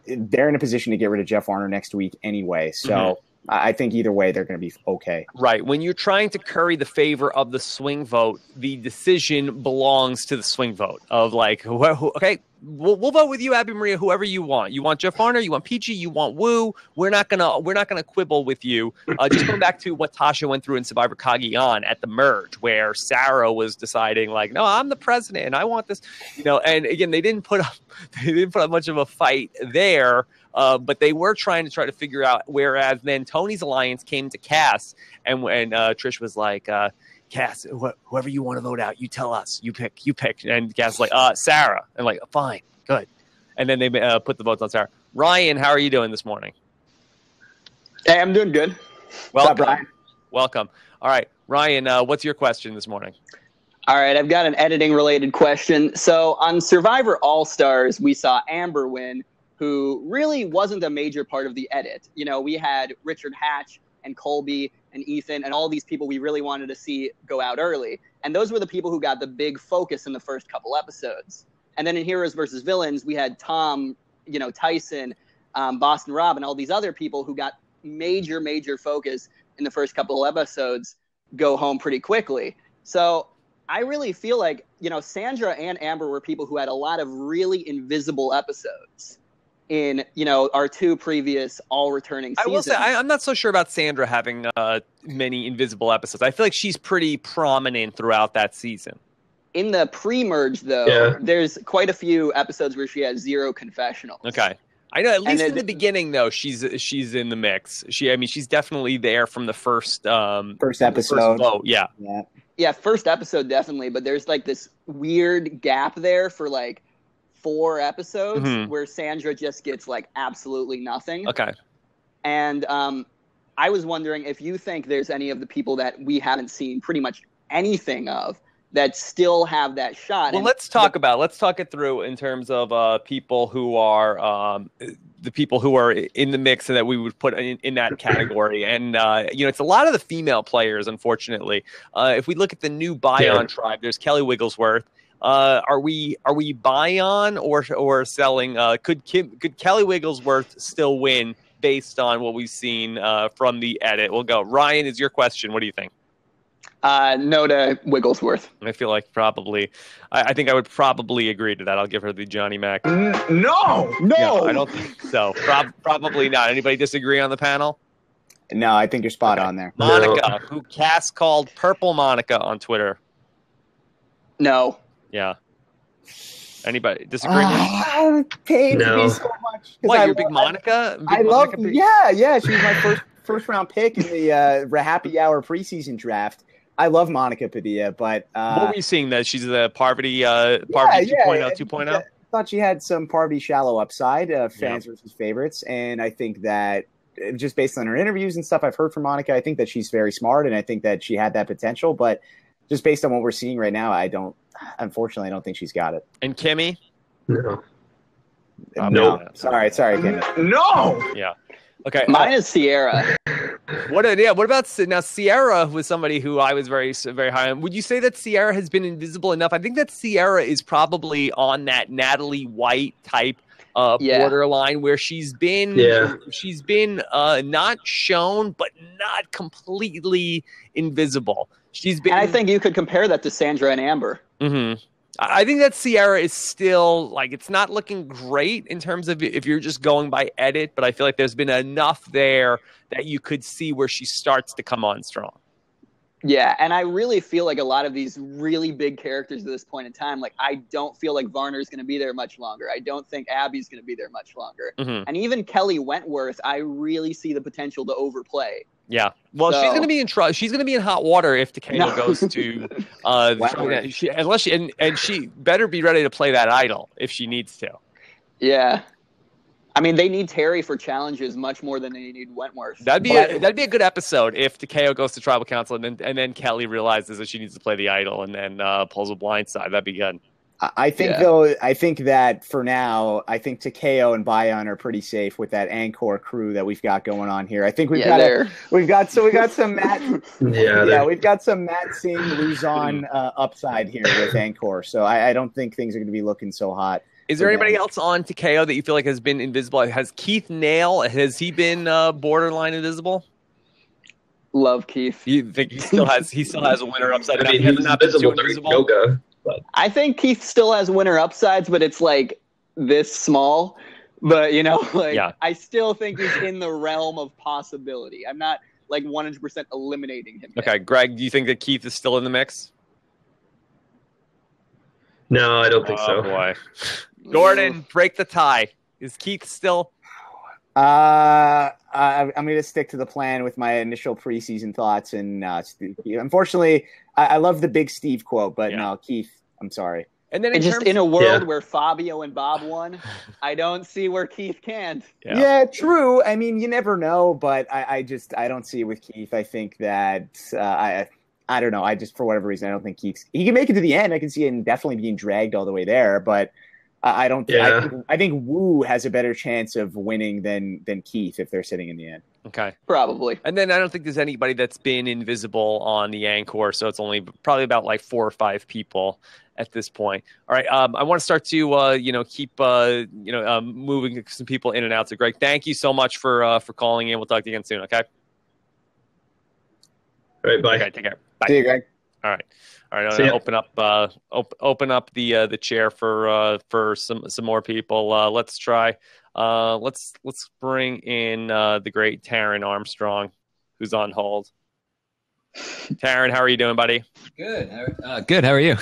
they're in a position to get rid of Jeff Varner next week anyway. So I think either way, they're going to be okay. Right. When you're trying to curry the favor of the swing vote, the decision belongs to the swing vote of like, okay, we'll vote with you, Abby Maria, whoever you want. You want Jeff Varner, you want Peachy, you want Woo. We're not gonna quibble with you. Just going back to what Tasha went through in Survivor Cagayan at the merge, where Sarah was deciding like, no, I'm the president and I want this, And again, they didn't put up much of a fight there. But they were trying to figure out, whereas then Tony's alliance came to Cass, and Trish was like, Cass, whoever you want to vote out, you tell us, you pick. And Cass was like, Sarah. And like, fine, good. And then they put the votes on Sarah. Ryan, how are you doing this morning? Hey, I'm doing good. Welcome. What's up, Ryan? Welcome. All right, Ryan, what's your question this morning? All right, I've got an editing-related question. So on Survivor All-Stars, we saw Amber win, who really wasn't a major part of the edit. We had Richard Hatch and Colby and Ethan and all these people we really wanted to see go out early. And those were the people who got the big focus in the first couple episodes. And then in Heroes versus Villains, we had Tom, Tyson, Boston Rob, and all these other people who got major focus in the first couple of episodes go home pretty quickly. So I really feel like, Sandra and Amber were people who had a lot of really invisible episodes in, our two previous all-returning seasons. I will say, I'm not so sure about Sandra having many invisible episodes. I feel like she's pretty prominent throughout that season. In the pre-merge, though, there's quite a few episodes where she has zero confessionals. Okay. I know, at least in the beginning, though, she's in the mix. She's definitely there from the first episode. First vote. Yeah, first episode, definitely. But there's, like, this weird gap there for, like, 4 episodes where Sandra just gets like absolutely nothing. Okay. And I was wondering if you think there's any of the people that we haven't seen pretty much anything of that still have that shot. Well, let's talk it through in terms of people who are the people who are in the mix and that we would put in that category. And, it's a lot of the female players, unfortunately. If we look at the new Bion tribe, there's Kelly Wigglesworth. Are we buy-on or selling? Could Kelly Wigglesworth still win based on what we've seen from the edit? We'll go. Ryan, is your question. What do you think? No to Wigglesworth. I feel like probably. I think I would probably agree to that. I'll give her the Johnny Mac. No. Yeah, I don't think so. Probably not. Anybody disagree on the panel? No, I think you're spot on there. Monica, who Cass called Purple Monica on Twitter. No. Yeah. Anybody disagree? Pains No. me so much. What, you're a big Monica? I love. Yeah. She was my first round pick in the Happy Hour preseason draft. I love Monica Padilla, but what were you seeing? That she's the Parvati 2.0. I thought she had some Parvati shallow upside, fans versus favorites, and I think that just based on her interviews and stuff I've heard from Monica, I think that she's very smart, and I think that she had that potential, but just based on what we're seeing right now, unfortunately, I don't think she's got it. And Kimmy? No. No. Sorry, Kimmy. No. Yeah. Okay. Mine is Sierra. What about now? Sierra was somebody who I was very, very high on. Would you say that Sierra has been invisible enough? I think that Sierra is probably on that Natalie White type borderline where she's been not shown, but not completely invisible. She's been. And I think you could compare that to Sandra and Amber. Mm-hmm. I think that Sierra is still it's not looking great in terms of if you're just going by edit, but I feel like there's been enough there that you could see where she starts to come on strong. Yeah, and I really feel like a lot of these really big characters at this point in time, I don't feel like Varner's going to be there much longer. I don't think Abby's going to be there much longer. Mm-hmm. And even Kelly Wentworth, I really see the potential to overplay. Yeah. Well, she's going to be in trouble. She's going to be in hot water if Takeda goes to she better be ready to play that idol if she needs to. Yeah. I mean, they need Terry for challenges much more than they need Wentworth. That'd be a good episode if Takeo goes to Tribal Council and then Kelly realizes that she needs to play the idol and then pulls a blindside. That'd be good. I think that for now, I think Takeo and Bion are pretty safe with that Angkor crew that we've got going on here. I think we got some Matt. We've got some Matt Singh Luzon upside here with Angkor. So I don't think things are going to be looking so hot. Is there anybody else on Takeo that you feel like has been invisible? Has Keith Nail, has he been borderline invisible? Love Keith. You think he still has a winner upside? I mean, He he has was not been invisible too during invisible? yoga. But I think Keith still has winner upsides, but it's like this small. But Yeah. I still think he's in the realm of possibility. I'm not like 100% eliminating him yet. Okay, Greg, do you think that Keith is still in the mix? no, I don't think so. Oh boy, Jordan, break the tie. Is Keith still? I'm going to stick to the plan with my initial preseason thoughts. And unfortunately, I love the big Steve quote, but no, Keith, I'm sorry. And then And just in a world Yeah. where Fabio and Bob won, I don't see where Keith can't. Yeah, true. I mean, you never know, but I don't see it with Keith. I think that I don't know. I just, for whatever reason, I don't think he can make it to the end. I can see him definitely being dragged all the way there, but I don't. Yeah. I think Wu has a better chance of winning than Keith if they're sitting in the end. Okay. Probably. And then I don't think there's anybody that's been invisible on the Anchor, so it's only probably about like 4 or 5 people at this point. All right. I want to start to keep moving some people in and out. So Greg, thank you so much for calling in. We'll talk to you again soon. Okay. All right, bye. Okay. Take care. Bye. See you, Greg. All right. I'm See gonna ya. open up the chair for some more people. Let's try. Let's bring in the great Taryn Armstrong, who's on hold. Taryn, how are you doing, buddy? Good. Good. How are you?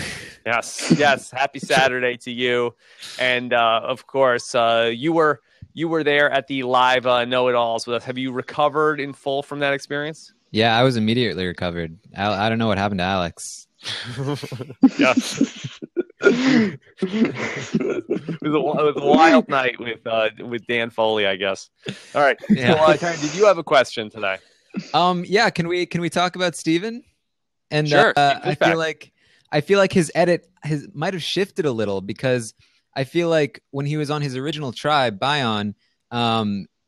Yes. Happy Saturday to you. And of course, you were there at the live Know It Alls with us. Have you recovered in full from that experience? Yeah, I was immediately recovered. I don't know what happened to Alex. Yeah. It was a wild night with Dan Foley, I guess. All right. Yeah. So, Taryn, did you have a question today? Yeah. Can we talk about Steven? And Sure. I feel like his edit might have shifted a little, because I feel like when he was on his original tribe, Bion,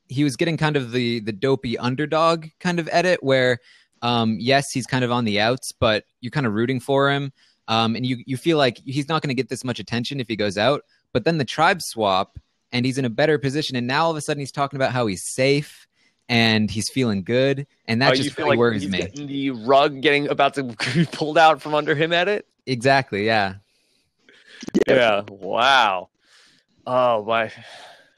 he was getting kind of the dopey underdog kind of edit where, yes, he's kind of on the outs, but you're kind of rooting for him. And you feel like he's not going to get this much attention if he goes out. But then the tribe swap, and he's in a better position. And now all of a sudden he's talking about how he's safe and he's feeling good. And that just really worries me. Getting the rug about to be pulled out from under him at it? Exactly, yeah. Yeah. Wow. Oh, my.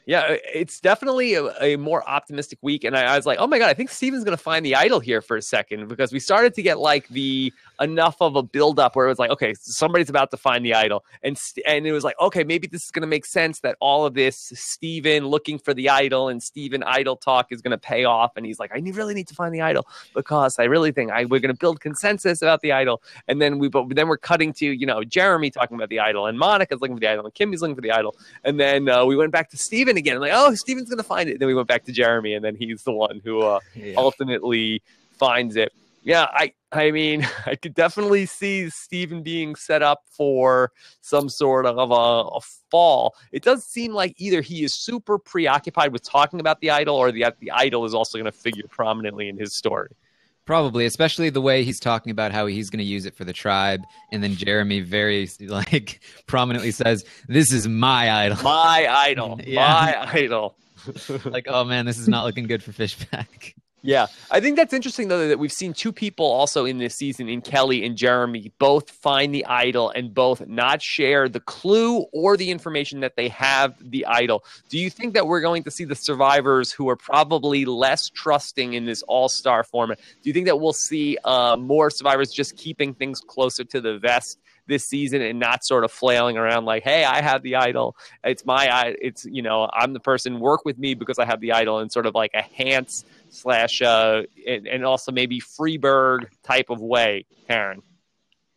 Yeah, it's definitely a more optimistic week. And I was like, oh, my God, I think Steven's going to find the idol here for a second, because we started to get like enough of a buildup where it was like, okay, somebody's about to find the idol. And it was like, okay, maybe this is going to make sense that all of this Steven looking for the idol and Steven idol talk is going to pay off. And he's like, I really need to find the idol, because I really think we're going to build consensus about the idol. And then we're cutting to, Jeremy talking about the idol, and Monica's looking for the idol, and Kimmy's looking for the idol. And then we went back to Steven again. I'm like, oh, Steven's going to find it. Then we went back to Jeremy, and then he's the one who ultimately finds it. Yeah, I mean, I could definitely see Steven being set up for some sort of a fall. It does seem like either he is super preoccupied with talking about the idol, or the idol is also going to figure prominently in his story. Probably, especially the way he's talking about how he's going to use it for the tribe. And then Jeremy very prominently says, this is my idol. My idol. Yeah. My idol. Like, oh man, this is not looking good for Fishback. Yeah, I think that's interesting, though, that we've seen 2 people also in this season, in Kelly and Jeremy, both find the idol and both not share the clue or the information that they have the idol. Do you think that we're going to see the survivors who are probably less trusting in this all-star format? Do you think that we'll see more survivors just keeping things closer to the vest this season and not sort of flailing around like, hey, I have the idol. It's I'm the person, work with me because I have the idol, and sort of like a Hans / and also maybe Freeberg type of way, Karen?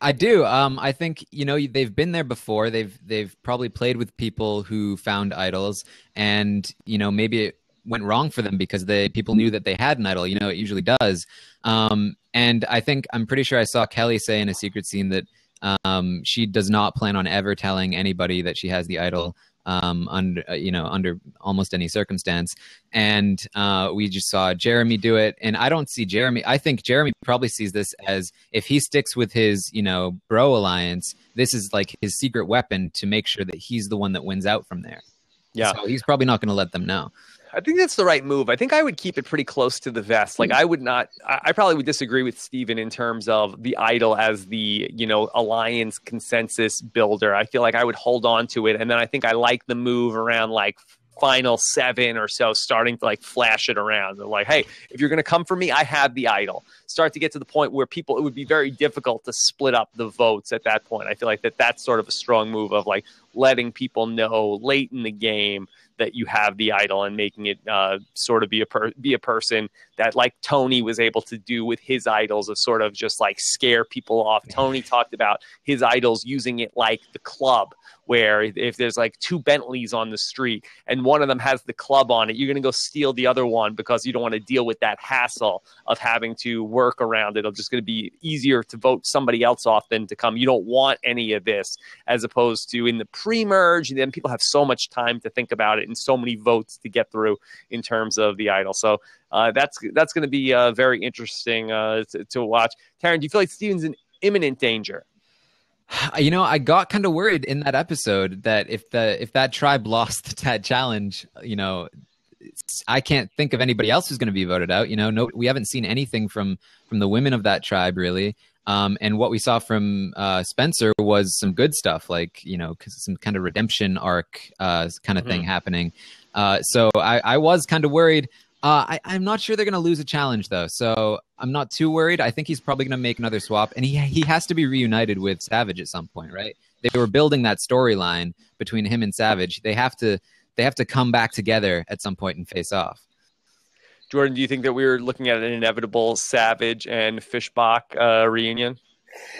I do. I think, they've been there before. They've probably played with people who found idols, and, maybe it went wrong for them because people knew that they had an idol. It usually does. And I'm pretty sure I saw Kelly say in a secret scene that she does not plan on ever telling anybody that she has the idol under almost any circumstance. And we just saw Jeremy do it. And I don't see Jeremy. I think Jeremy probably sees this as, if he sticks with his, bro alliance, this is like his secret weapon to make sure that he's the one that wins out from there. Yeah. So he's probably not going to let them know. I think that's the right move. I think I would keep it pretty close to the vest. Like I would not, I probably would disagree with Steven in terms of the idol as the, alliance consensus builder. I feel like I would hold on to it. And then I think I like the move around like final 7 or so, starting to like flash it around. They're like, hey, if you're going to come for me, I have the idol. Start to get to the point where it would be very difficult to split up the votes at that point. I feel like that's sort of a strong move of like letting people know late in the game that you have the idol and making it sort of be a person that like Tony was able to do with his idols of sort of just like scare people off. Tony talked about his idols using it like the club, where if there's like 2 Bentleys on the street and one of them has the club on it, you're going to go steal the other one because you don't want to deal with that hassle of having to work around it. It's just going to be easier to vote somebody else off than to come. You don't want any of this, as opposed to in the pre-merge. And then people have so much time to think about it and so many votes to get through in terms of the idol. So that's going to be very interesting to watch. Taryn, do you feel like Steven's in imminent danger? I got kind of worried in that episode that if that tribe lost that challenge, I can't think of anybody else who's going to be voted out. No, we haven't seen anything from the women of that tribe really. And what we saw from Spencer was some good stuff, like some kind of redemption arc kind of thing happening. So I was kind of worried. I'm not sure they're going to lose a challenge, though, so I'm not too worried. I think he's probably going to make another swap, and he has to be reunited with Savage at some point, right? They were building that storyline between him and Savage. They have to come back together at some point and face off. Jordan, do you think that we're looking at an inevitable Savage and Fishbach reunion?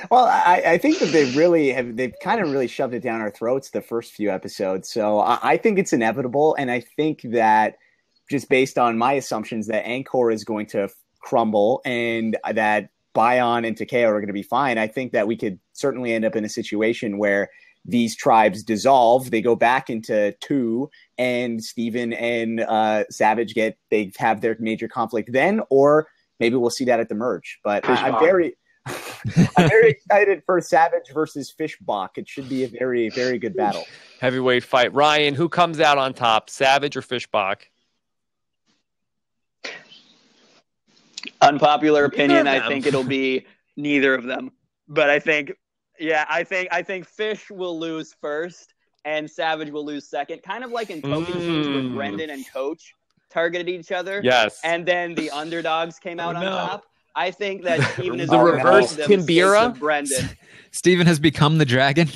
Well, I think that they've kind of really shoved it down our throats the first few episodes. So I think it's inevitable, and I think that just based on my assumptions that Angkor is going to crumble and that Bion and Takeo are going to be fine, I think that we could certainly end up in a situation where these tribes dissolve, they go back into 2, and Steven and Savage they have their major conflict then, or maybe we'll see that at the merge. But I'm very excited for Savage versus Fishbach. It should be a very, very good battle. Heavyweight fight. Ryan, who comes out on top, Savage or Fishbach? Unpopular opinion, I think it'll be neither of them. But I think Fish will lose first and Savage will lose second. Kind of like in Token Kings where Brendan and Coach targeted each other. Yes. And then the underdogs came out on top. I think that Steven is the reverse Timbira. Brendan. Steven has become the dragon.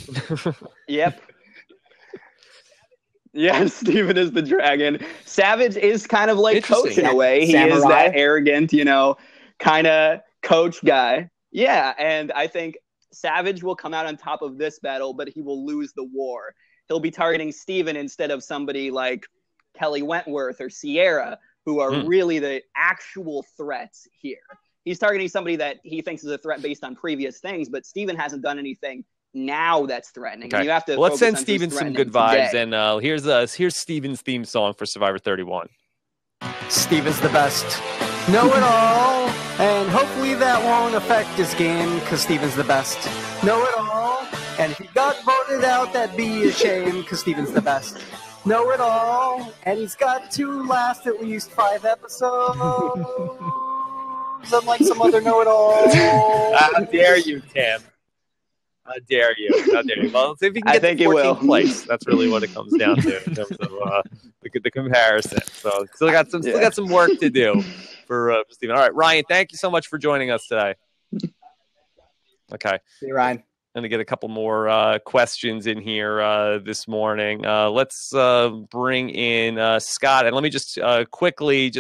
Yep. Yeah, Steven is the dragon. Savage is kind of like Coach in a way. He is that arrogant, kind of coach guy. Yeah, and I think Savage will come out on top of this battle, but he will lose the war. He'll be targeting Steven instead of somebody like Kelly Wentworth or Sierra, who are really the actual threats here. He's targeting somebody that he thinks is a threat based on previous things, but Steven hasn't done anything now that's threatening. Okay. You have to let's send Steven some good vibes, and here's Steven's theme song for Survivor 31. Steven's the best. Know it all, and hopefully that won't affect his game because Steven's the best. Know it all, and if he got voted out, that'd be a shame because Steven's the best. Know it all, and he's got to last at least 5 episodes. Unlike some other know-it-all. How dare you, Tim? How dare you? How dare you? Well, see if you can get to 14th place. That's really what it comes down to in terms of the comparison. So still got some work to do for Steven. All right, Ryan, thank you so much for joining us today. Okay. See you, Ryan. Going to get a couple more questions in here this morning. Let's bring in Scott. And let me just quickly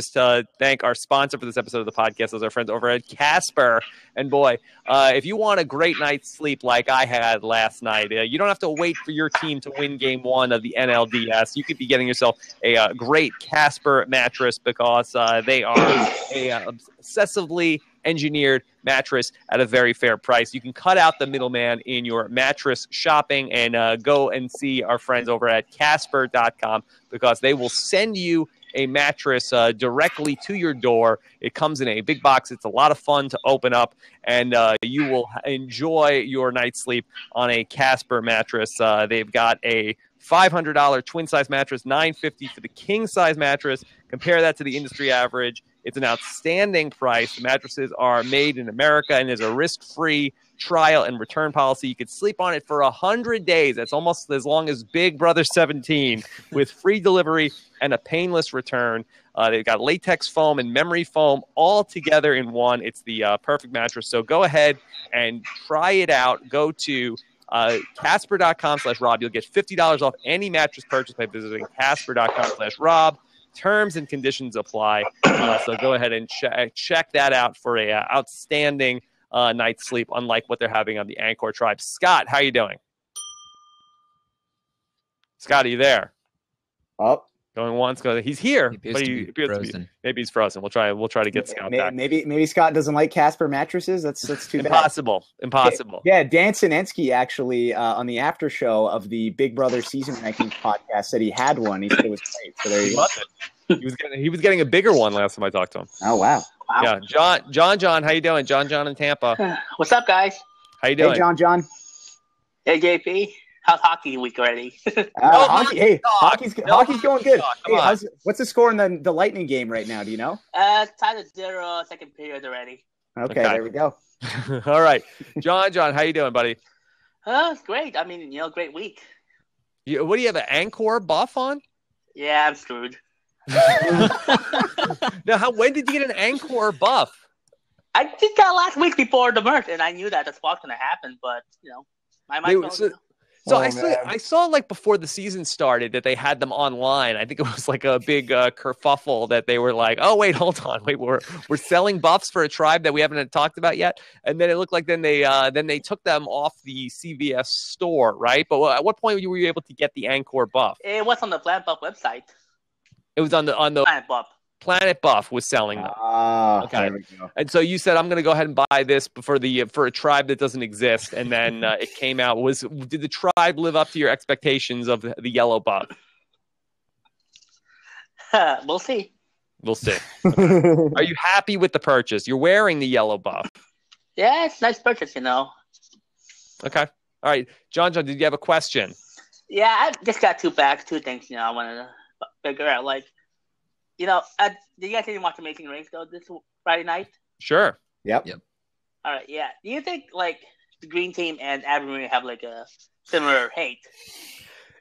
thank our sponsor for this episode of the podcast. Those are our friends over at Casper. And boy, if you want a great night's sleep like I had last night, you don't have to wait for your team to win Game 1 of the NLDS. You could be getting yourself a great Casper mattress because they are a obsessively engineered mattress at a very fair price. You can cut out the middleman in your mattress shopping and go and see our friends over at Casper.com because they will send you a mattress directly to your door. It comes in a big box. It's a lot of fun to open up, and you will enjoy your night's sleep on a Casper mattress. They've got a $500 twin size mattress, $950 for the king size mattress. Compare that to the industry average. It's an outstanding price. The mattresses are made in America, and there's a risk-free trial and return policy. You could sleep on it for 100 days. That's almost as long as Big Brother 17, with free delivery and a painless return. They've got latex foam and memory foam all together in one. It's the perfect mattress. So go ahead and try it out. Go to Casper.com/Rob. You'll get $50 off any mattress purchase by visiting Casper.com/Rob. Terms and conditions apply. So go ahead and check that out for a outstanding night's sleep, unlike what they're having on the Angkor Tribe. Scott, how you doing? Scott, are you there? Oh, going once. He's here, He but appears to be frozen. Maybe he's frozen. We'll try to get Scott back. Maybe Scott doesn't like Casper mattresses. That's too bad. Impossible. Yeah, Dan Sinensky actually on the after show of the Big Brother season rankings podcast said he had one. He said it was great. So there you go. He was getting a bigger one last time I talked to him. Oh wow. Yeah, John, how you doing? John in Tampa. What's up, guys? How you doing? Hey, John. Hey, JP. How's hockey week already? Hockey's going good. Hey, what's the score in the Lightning game right now? Do you know? Tied at 0, second period already. Okay, there we go. All right, John, how you doing, buddy? It's great. I mean, great week. What do you have, an Angkor buff on? Yeah, I'm screwed. Now, when did you get an Angkor buff? I did that last week before the merge, and I knew that that's what's going to happen. But So I saw like before the season started that they had them online. I think it was like a big kerfuffle that they were like, "Oh wait, hold on, we're selling buffs for a tribe that we haven't talked about yet." And then it looked like then they took them off the CVS store, right? But at what point were you able to get the Angkor buff? It was on the Planet Buff website. It was on the Planet Buff. Planet Buff was selling them. Okay. There we go. And so you said, I'm going to go ahead and buy this for a tribe that doesn't exist. And then it came out. Did the tribe live up to your expectations of the yellow buff? We'll see. We'll see. Okay. Are you happy with the purchase? You're wearing the yellow buff. Yeah, it's a nice purchase, Okay. All right. John, did you have a question? Yeah, I just got two things, I wanted to figure out. Like, did you guys even watch Amazing Race, though, this Friday night? Sure. Yep. All right, yeah. Do you think, the Green Team and Abby Marie have, a similar hate?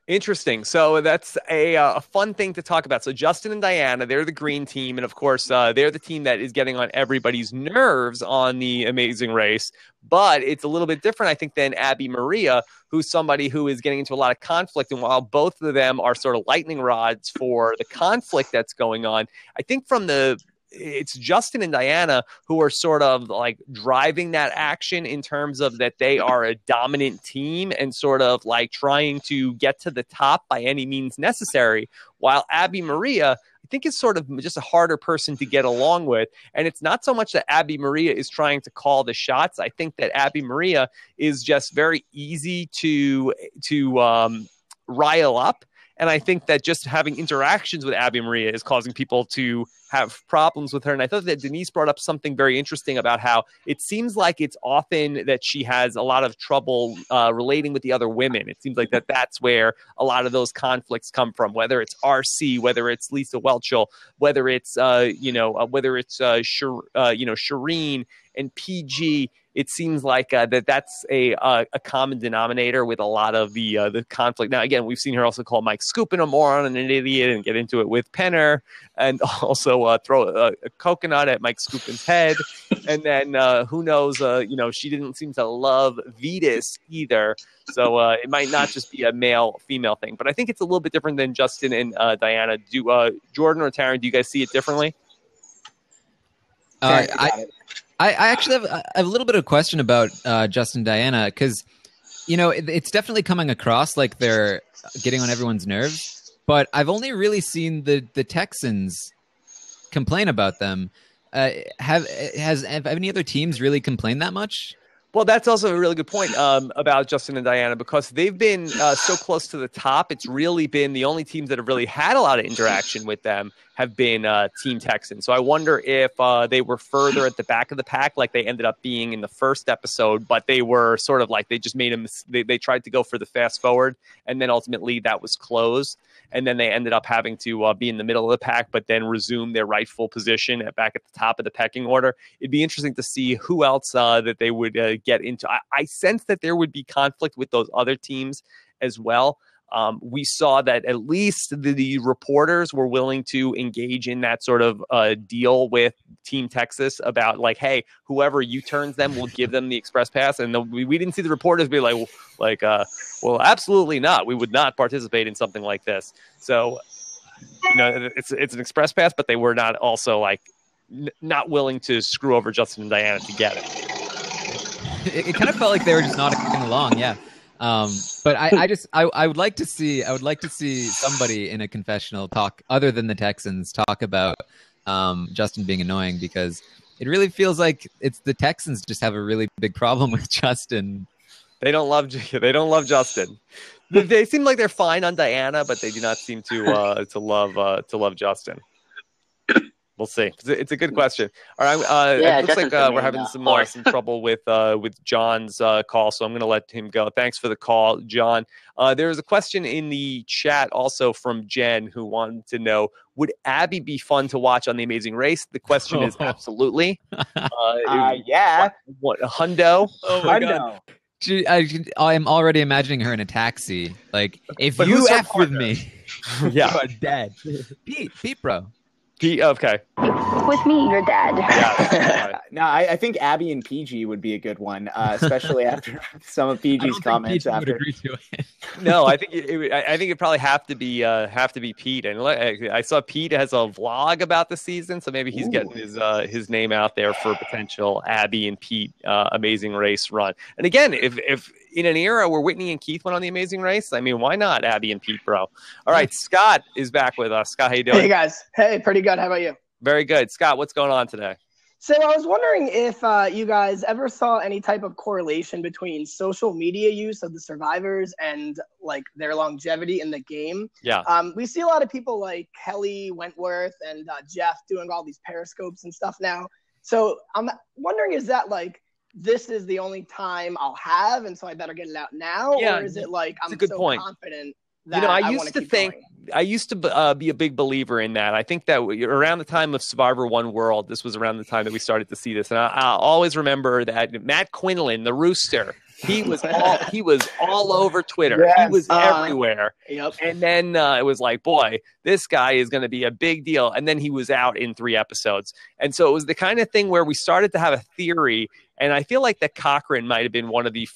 Interesting. So that's a fun thing to talk about. So Justin and Diana, they're the Green Team. And, of course, they're the team that is getting on everybody's nerves on the Amazing Race. But it's a little bit different, I think, than Abby Maria, who's somebody who is getting into a lot of conflict. And while both of them are sort of lightning rods for the conflict that's going on, I think it's Justin and Diana who are sort of like driving that action in terms of that they are a dominant team and sort of like trying to get to the top by any means necessary, while Abby Maria, I think, is sort of just a harder person to get along with. And it's not so much that Abby Maria is trying to call the shots. I think that Abby Maria is just very easy to rile up. And I think that just having interactions with Abby Maria is causing people to have problems with her. And I thought that Denise brought up something very interesting about how it seems like it's often that she has a lot of trouble relating with the other women. It seems like that's where a lot of those conflicts come from, whether it's RC, whether it's Lisa Welchel, whether it's Shireen and PG. It seems like that's a common denominator with a lot of the conflict. Now, again, we've seen her also call Mike Skupin a moron and an idiot and get into it with Penner, and also throw a coconut at Mike Skupin's head. And then who knows, she didn't seem to love Vetus either. So it might not just be a male-female thing. But I think it's a little bit different than Justin and Diana. Do Jordan or Taryn, do you guys see it differently? I actually have a little bit of a question about Justin and Diana, because, it's definitely coming across like they're getting on everyone's nerves, but I've only really seen the Texans complain about them. Have any other teams really complained that much? Well, that's also a really good point about Justin and Diana, because they've been so close to the top. It's really been the only teams that have really had a lot of interaction with them have been Team Texans. So I wonder if they were further at the back of the pack, like they ended up being in the first episode, but they were sort of like they just made they tried to go for the fast forward, and then ultimately that was closed. And then they ended up having to be in the middle of the pack, but then resume their rightful position back at the top of the pecking order. It'd be interesting to see who else that they would get into. I sense that there would be conflict with those other teams as well. We saw that at least the reporters were willing to engage in that sort of deal with Team Texas about like, hey, whoever U-turns them, we'll give them the express pass. And we didn't see the reporters be like, well, absolutely not. We would not participate in something like this. So, it's an express pass, but they were not also like not willing to screw over Justin and Diana to get it. It kind of felt like they were just not getting along. Yeah. But I would like to see somebody in a confessional talk other than the Texans talk about Justin being annoying, because it really feels like it's the Texans just have a really big problem with Justin. They don't love Justin. They seem like they're fine on Diana, but they do not seem to love Justin. We'll see. It's a good question. All right. It looks like we're having some trouble with John's call, so I'm going to let him go. Thanks for the call, John. There was a question in the chat also from Jen who wanted to know, would Abby be fun to watch on The Amazing Race? The question is absolutely. Yeah. What, a hundo? Oh my God. I am already imagining her in a taxi. Like, if you F with me, you are dead. Pete, bro. Okay. With me, your dad. Yeah. No, I think Abby and PG would be a good one, especially after some of PG's comments. Would agree to it. No, I think it probably have to be Pete. And I saw Pete has a vlog about the season, so maybe he's getting his name out there for a potential Abby and Pete Amazing Race run. And again, if in an era where Whitney and Keith went on The Amazing Race, I mean, why not Abby and Pete, bro? All right, Scott is back with us. Scott, how you doing? Hey guys. Hey, pretty good. How about you? Very good. Scott, what's going on today? So I was wondering if you guys ever saw any type of correlation between social media use of the survivors and like their longevity in the game. Yeah. We see a lot of people like Kelly Wentworth and Jeff doing all these periscopes and stuff now. So I'm wondering, is that like, this is the only time I'll have, and so I better get it out now? Or is it like, I'm so confident that I used to be a big believer in that. I think that around the time of Survivor One World, this was around the time that we started to see this. And I always remember that Matt Quinlan, the rooster, he was all over Twitter. Yes. He was everywhere. Yep. And then it was like, boy, this guy is going to be a big deal. And then he was out in 3 episodes. And so it was the kind of thing where we started to have a theory. And I feel like that Cochran might have been one of the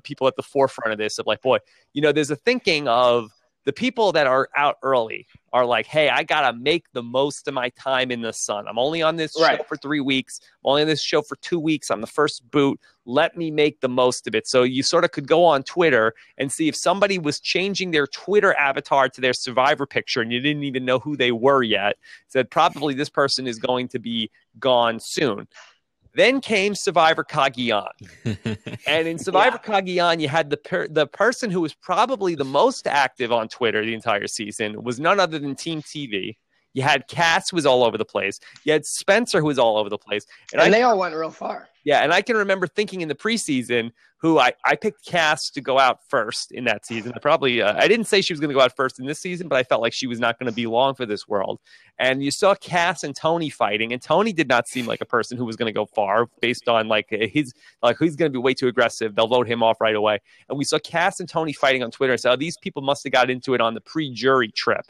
people at the forefront of this, of like, boy, there's a thinking of the people that are out early are like, hey, I got to make the most of my time in the sun. I'm only on this show for 3 weeks. I'm only on this show for 2 weeks. I'm the first boot. Let me make the most of it. So you sort of could go on Twitter and see if somebody was changing their Twitter avatar to their Survivor picture and you didn't even know who they were yet. Said probably this person is going to be gone soon. Then came Survivor Cagayan. And in Survivor Cagayan, you had the person who was probably the most active on Twitter the entire season was none other than Team TV. You had Cass, who was all over the place. You had Spencer, who was all over the place. And they all went real far. Yeah, and I can remember thinking in the preseason, I picked Cass to go out first in that season. I didn't say she was going to go out first in this season, but I felt like she was not going to be long for this world. And you saw Cass and Tony fighting, and Tony did not seem like a person who was going to go far based on he's going to be way too aggressive. They'll vote him off right away. And we saw Cass and Tony fighting on Twitter and said, these people must have got into it on the pre-jury trip,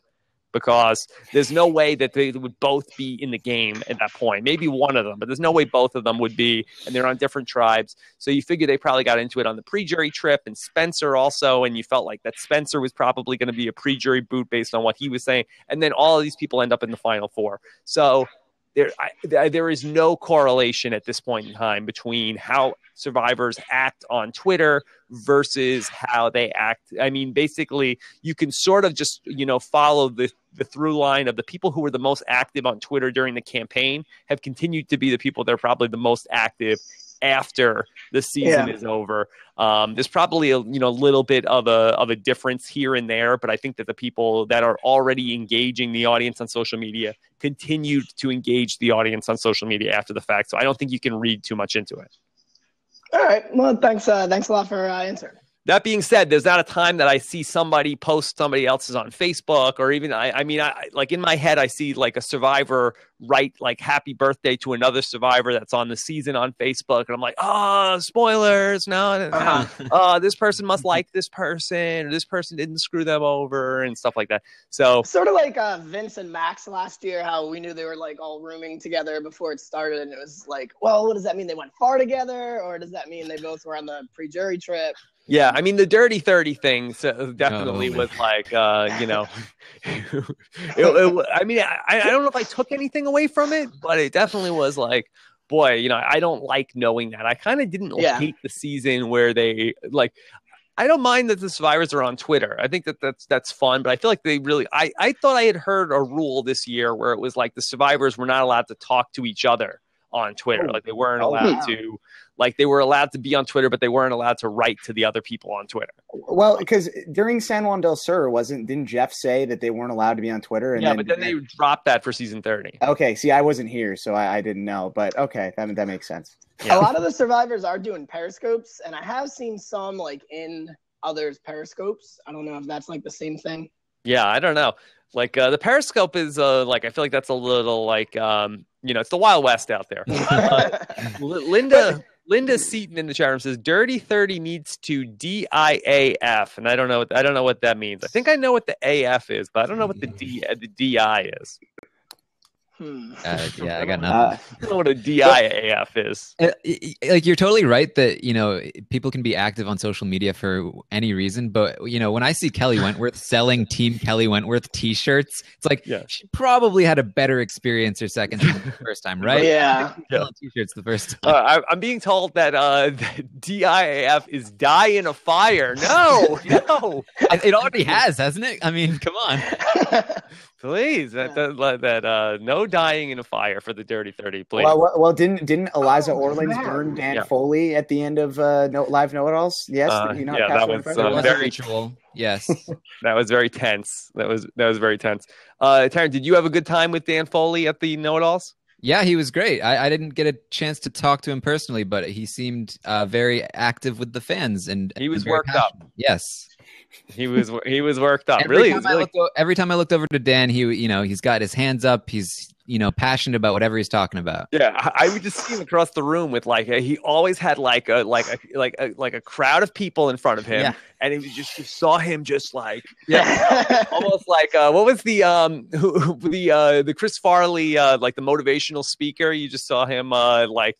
because there's no way that they would both be in the game at that point. Maybe one of them, but there's no way both of them would be, and they're on different tribes. So you figure they probably got into it on the pre-jury trip, and Spencer also, and you felt like that Spencer was probably going to be a pre-jury boot based on what he was saying. And then all of these people end up in the Final Four. So there is no correlation at this point in time between how survivors act on Twitter versus how they act. I mean, basically, you can sort of just, follow the through line of the people who were the most active on Twitter during the campaign have continued to be the people that are probably the most active after the season is over. There's probably a little bit of a difference here and there, but I think that the people that are already engaging the audience on social media continued to engage the audience on social media after the fact. So I don't think you can read too much into it. All right. Well, thanks a lot for answering. That being said, there's not a time that I see somebody post somebody else's on Facebook, or even I like in my head I see like a survivor write like happy birthday to another survivor that's on the season on Facebook, and I'm like, spoilers, no, this person must like this person, or this person didn't screw them over, and stuff like that. So sort of like Vince and Max last year, how we knew they were like all rooming together before it started, and it was like, well, what does that mean? They went far together, or does that mean they both were on the pre-jury trip? Yeah, I mean, the Dirty 30 thing definitely was like, I mean, I don't know if I took anything away from it, but it definitely was like, boy, I don't like knowing that. I kind of didn't hate the season where they like, I don't mind that the survivors are on Twitter. I think that's fun, but I feel like they really, I thought I had heard a rule this year where it was like the survivors were not allowed to talk to each other on Twitter. Like they weren't allowed to. Like they were allowed to be on Twitter, but they weren't allowed to write to the other people on Twitter. Well, because during San Juan del Sur, didn't Jeff say that they weren't allowed to be on Twitter? And but then they dropped that for season 30. Okay, see, I wasn't here, so I didn't know. But okay, that makes sense. Yeah. A lot of the survivors are doing periscopes, and I have seen some like in others' periscopes. I don't know if that's like the same thing. Yeah, I don't know. Like the periscope is like I feel like that's a little like it's the Wild West out there. Linda Seaton in the chat room says Dirty 30 needs to DIAF, and I don't know what that means. I think I know what the AF is, but I don't know what the DI is. Yeah, I got nothing. I don't know what a DIAF is. Like you're totally right that people can be active on social media for any reason, but when I see Kelly Wentworth selling Team Kelly Wentworth T-shirts, it's like she probably had a better experience her second time than the first time, right? Yeah. Selling T-shirts the first time. I'm being told that DIAF is die in a fire. No. It already has, hasn't it? I mean, come on. Please, that no dying in a fire for the Dirty 30, please. Well, didn't Eliza Orleans burn Dan Foley at the end of Live Know-It-Alls? Yes, that was very ritual. Yes, that was very tense. That was very tense. Taryn, did you have a good time with Dan Foley at the Know-It-Alls? Yeah, he was great. I didn't get a chance to talk to him personally, but he seemed very active with the fans, and he was worked up. Yes. He was worked up. Every time I looked over to Dan, he's got his hands up. He's passionate about whatever he's talking about. Yeah, I would just see him across the room with he always had like a crowd of people in front of him, and you saw him just like almost like what was the Chris Farley like the motivational speaker? You just saw him that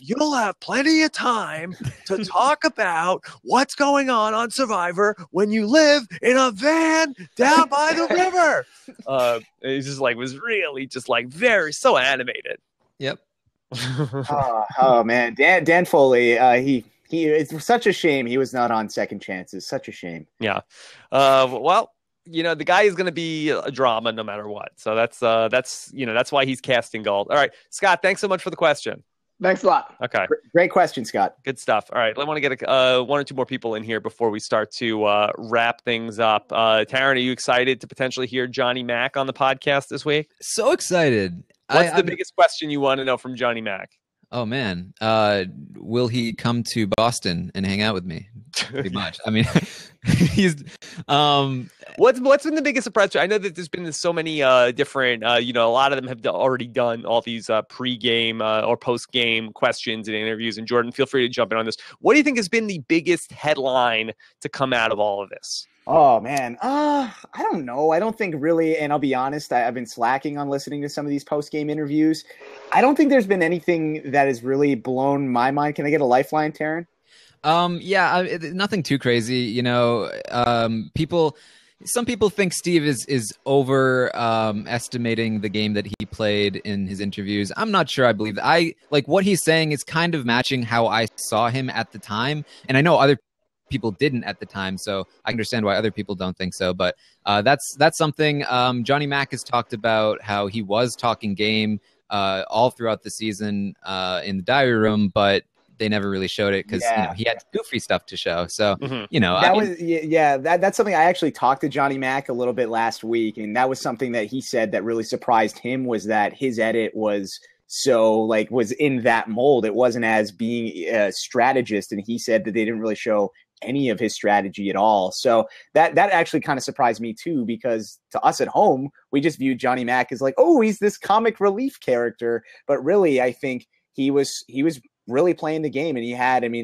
you'll have plenty of time to talk about what's going on Survivor when you live in a van down by the river. He's just was really just very so animated. Yep. oh man, Dan Foley. He it's such a shame he was not on Second Chances. Such a shame. Yeah. Well, the guy is going to be a drama no matter what. So that's why he's casting gold. All right, Scott. Thanks so much for the question. Thanks a lot. Okay. Great question, Scott. Good stuff. All right. I want to get one or two more people in here before we start to wrap things up. Taryn, are you excited to potentially hear Johnny Mac on the podcast this week? So excited. What's the biggest question you want to know from Johnny Mac? Oh, man. Will he come to Boston and hang out with me? Pretty much. I mean, he's what's been the biggest surprise? I know that there's been so many different a lot of them have already done all these pre-game or post-game questions and interviews, and Jordan, feel free to jump in on this. What do you think has been the biggest headline to come out of all of this? Oh man, I don't know. I don't think really, and I'll be honest, I've been slacking on listening to some of these post-game interviews. I don't think there's been anything that has really blown my mind. Can I get a lifeline, Taryn? Nothing too crazy. Some people think Steve is over estimating the game that he played in his interviews. I'm not sure I believe that. What he's saying is kind of matching how I saw him at the time, and I know other people didn't at the time, so I understand why other people don't think so. But that's something. Johnny Mac has talked about how he was talking game all throughout the season in the diary room, but they never really showed it because he had goofy stuff to show. So that's something I actually talked to Johnny Mac a little bit last week, and that was something that he said that really surprised him, was that his edit was was in that mold. It wasn't as being a strategist, and he said that they didn't really show any of his strategy at all. So that actually kind of surprised me too, because to us at home, we just viewed Johnny Mac as like, oh, he's this comic relief character, but really I think he was really playing the game, and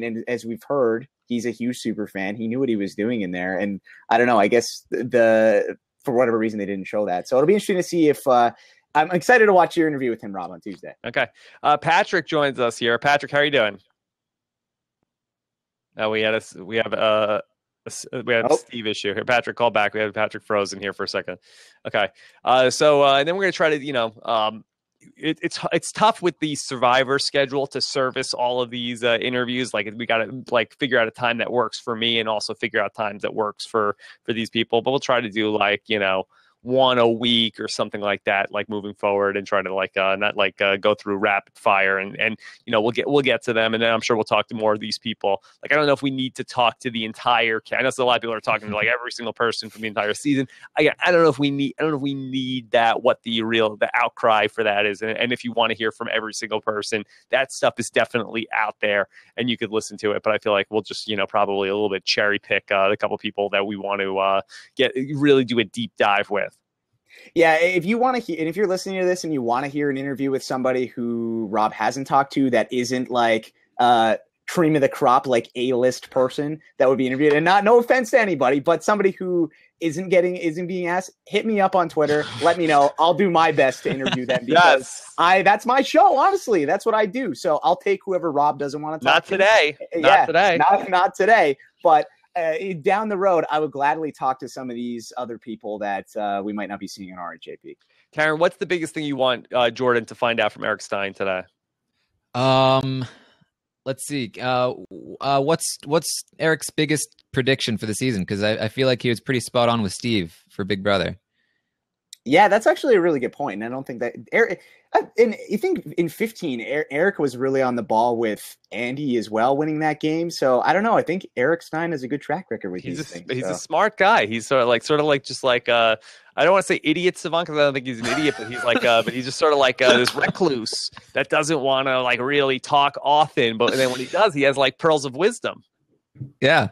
and as we've heard, he's a huge super fan. He knew what he was doing in there, and I don't know, I guess for whatever reason they didn't show that. So it'll be interesting to see if I'm excited to watch your interview with him, Rob, on Tuesday. Okay. Patrick joins us here. Patrick, how are you doing? We had a Steve issue here. Patrick, call back. We had Patrick frozen here for a second. Okay. And then we're going to try to, it's tough with the Survivor schedule to service all of these interviews. Like, we got to figure out a time that works for me, and also figure out times that works for these people. But we'll try to do one a week or something like that, moving forward, and try to not go through rapid fire, and we'll get to them, and then I'm sure we'll talk to more of these people. I don't know if we need to talk to the entire I know a lot of people are talking to every single person from the entire season. I don't know if we need that, what the outcry for that is, and if you want to hear from every single person, that stuff is definitely out there and you could listen to it. But I feel like we'll just probably a little bit cherry pick the couple people that we want to really do a deep dive with. Yeah, if you want to, and if you're listening to this and you want to hear an interview with somebody who Rob hasn't talked to, that isn't cream of the crop, A-list person that would be interviewed, and no offense to anybody, but somebody who isn't being asked, hit me up on Twitter. Let me know. I'll do my best to interview them, because that's my show. Honestly, that's what I do. So I'll take whoever Rob doesn't want to talk to. Not today. But down the road, I would gladly talk to some of these other people that we might not be seeing on RHAP. Karen, what's the biggest thing you want Jordan to find out from Eric Stein today? Let's see. What's Eric's biggest prediction for the season? Because I feel like he was pretty spot on with Steve for Big Brother. Yeah, that's actually a really good point. And I don't think that Eric, and I think in 15, Eric was really on the ball with Andy as well, winning that game. So I don't know. I think Eric Stein has a good track record with these things. He's a smart guy. He's sort of like I don't want to say idiot savant, because I don't think he's an idiot, but he's but he's just sort of this recluse that doesn't want to really talk often. But then when he does, he has pearls of wisdom. Yeah.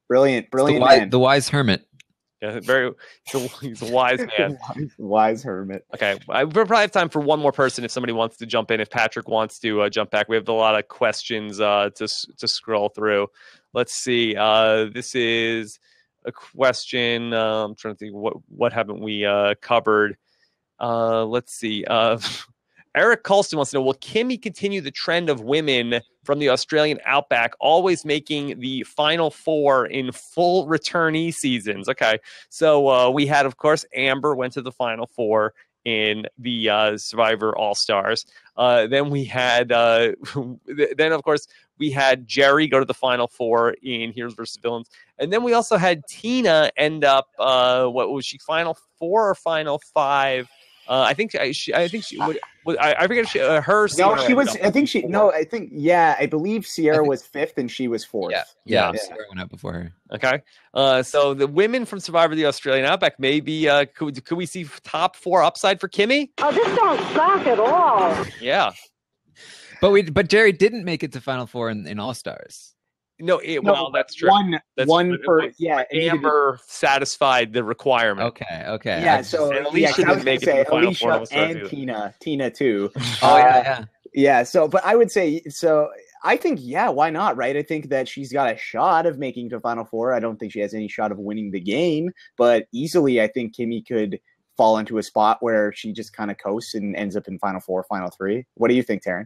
Brilliant man. The wise hermit. Yeah, he's a wise man. wise hermit. Okay, we probably have time for one more person if somebody wants to jump in. If Patrick wants to jump back, we have a lot of questions to scroll through. Let's see. This is a question. I'm trying to think what haven't we covered. Let's see. Eric Colston wants to know, will Kimmy continue the trend of women from the Australian outback always making the Final Four in full returnee seasons? Okay, so we had, of course, Amber went to the Final Four in the Survivor All-Stars. Then we had, then of course, we had Jerry go to the Final Four in Heroes vs. Villains. And then we also had Tina end up, what was she, Final Four or Final Five? I think she. I forget her. No, she was. I think she. No, I think. Yeah, I believe Sierra was fifth and she was fourth. Yeah. Sierra went out before her. Okay. So the women from Survivor the Australian Outback, maybe could we see top four upside for Kimmy? Oh, this don't suck at all. Yeah. But Jerry didn't make it to Final Four in All Stars. No, well, that's true. Amber satisfied the requirement. Okay. Yeah, so Alicia didn't make it to the Final Four. Alicia and Tina too. Yeah. So, but I would say, I think, why not, right? I think that she's got a shot of making it to Final Four. I don't think she has any shot of winning the game, but easily I think Kimmy could fall into a spot where she just kind of coasts and ends up in Final Four, Final Three. What do you think, Taryn?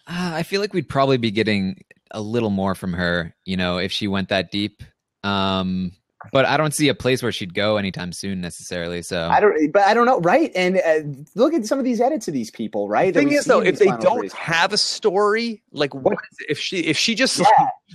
I feel like we'd probably be getting a little more from her, if she went that deep. but I don't see a place where she'd go anytime soon necessarily. So I don't know, right? And look at some of these edits of these people, right? The thing is, though, if they don't have a story, like what is, if she just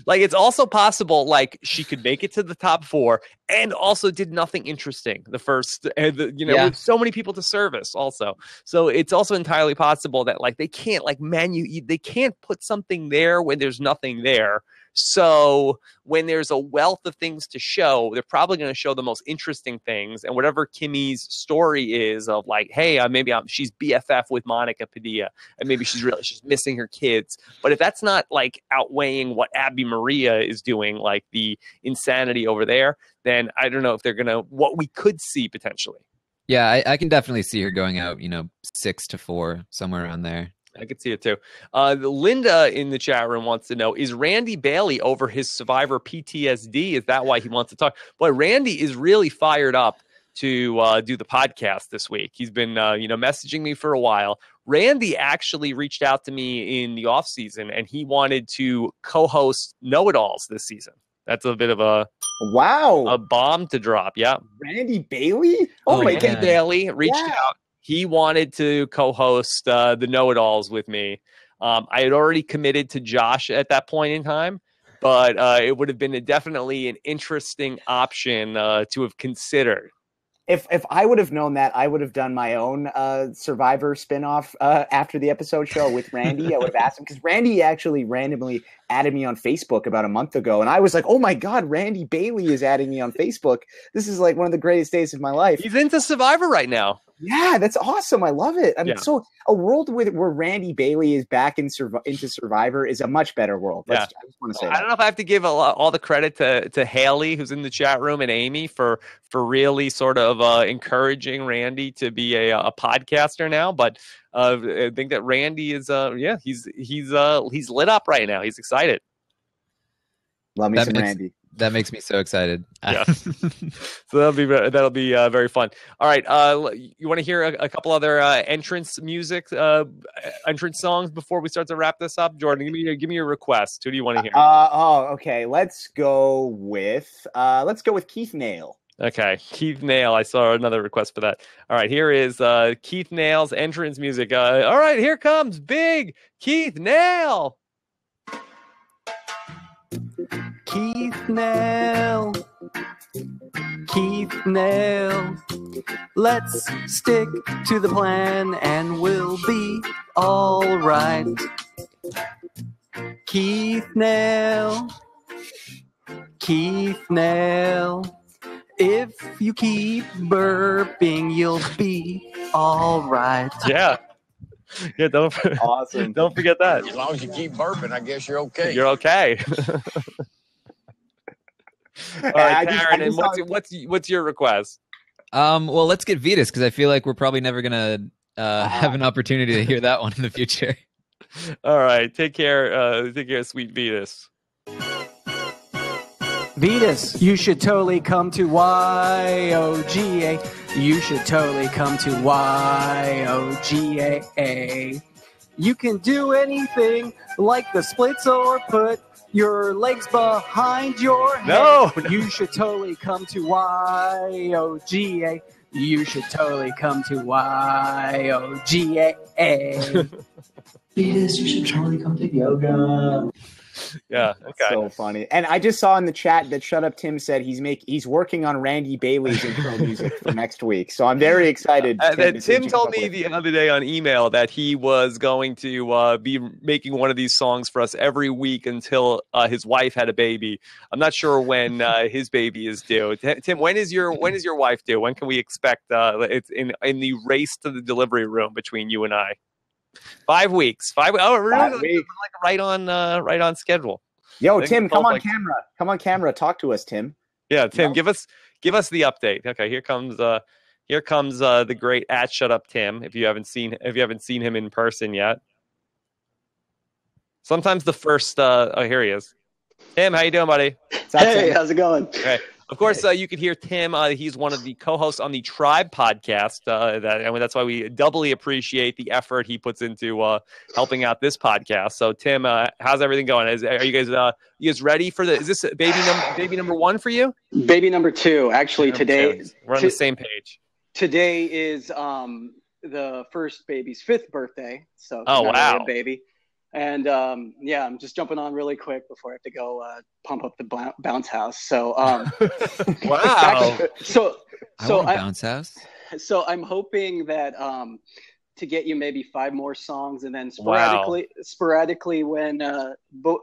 like it's also possible like she could make it to the top 4 and also did nothing interesting the first, with so many people to service also. So it's also entirely possible that like they can't like they can't put something there when there's nothing there. So when there's a wealth of things to show, they're probably going to show the most interesting things. And whatever Kimmy's story is of like, hey, she's BFF with Monica Padilla, and maybe she's missing her kids. But if that's not like outweighing what Abby Maria is doing, like the insanity over there, then I don't know if they're going to, what we could see potentially. Yeah, I can definitely see her going out, 6 to 4, somewhere around there. I could see it too. Linda in the chat room wants to know, is Randy Bailey over his Survivor PTSD? Is that why he wants to talk? Boy, Randy is really fired up to do the podcast this week. He's been, messaging me for a while. Randy actually reached out to me in the off season, and he wanted to co-host Know-It-Alls this season. That's a bit of a bomb to drop. Yeah. Randy Bailey? Randy Bailey reached out. He wanted to co-host the Know-It-Alls with me. I had already committed to Josh at that point in time, but it would have been definitely an interesting option to have considered. If I would have known that, I would have done my own Survivor spinoff after the episode show with Randy. I would have asked him, because Randy actually randomly added me on Facebook about a month ago, and I was like, oh my God, Randy Bailey is adding me on Facebook. This is like one of the greatest days of my life. He's into Survivor right now. Yeah, that's awesome. I love it. I mean, so a world where Randy Bailey is back into Survivor is a much better world. I just want to say I don't know if I have to give all the credit to Haley, who's in the chat room, and Amy for really sort of encouraging Randy to be a podcaster now. But I think that Randy is he's lit up right now. He's excited. Love me some Randy. That makes me so excited. Yeah. So that'll be very fun. All right. You want to hear a couple other entrance songs before we start to wrap this up? Jordan, give me your request. Who do you want to hear? Okay. Let's go with Keith Nail. Okay, Keith Nail. I saw another request for that. All right, here is Keith Nail's entrance music. All right, here comes Big Keith Nail. Keith Nail, let's stick to the plan and we'll be all right. Keith Nail, if you keep burping, you'll be all right. Yeah, Awesome. Don't forget that. As long as you keep burping, I guess you're okay. You're okay. All right, Karen, and what's your request? Well, let's get Vetus, because I feel like we're probably never gonna have an opportunity to hear that one in the future. All right, take care, sweet Vetus. Vetus, you should totally come to YOGA. You should totally come to YOGA. You can do anything like the splits or put your legs behind your head. No. You should totally come to YOGA. You should totally come to YOGA. Vetus, you should totally come to yoga. Yeah, okay. So funny. And I just saw in the chat that Shut Up Tim said he's working on Randy Bailey's intro music for next week. So I'm very excited. Tim told me the other day on email that he was going to be making one of these songs for us every week until his wife had a baby. I'm not sure when his baby is due. Tim, when is your wife due? When can we expect it's in the race to the delivery room between you and I? 5 weeks. 5 weeks. Oh, really? Like right on schedule. Yo, Tim, come on camera. Come on camera. Talk to us, Tim. Yeah, Tim, give us the update. Okay, here comes the great Shut Up Tim. If you haven't seen him in person yet. Sometimes the first here he is. Tim, how you doing, buddy? Hey, how's it going? Okay. Of course, you could hear Tim. He's one of the co-hosts on the Tribe podcast. That's why we doubly appreciate the effort he puts into helping out this podcast. So, Tim, how's everything going? Are you guys ready for the? Is this baby number one for you? Baby number two. Actually, today we're on the same page. Today is the first baby's 5th birthday. So, oh wow, really a baby. And I'm just jumping on really quick before I have to go pump up the bounce house. So wow. So bounce house. So I'm hoping that to get you maybe 5 more songs, and then sporadically when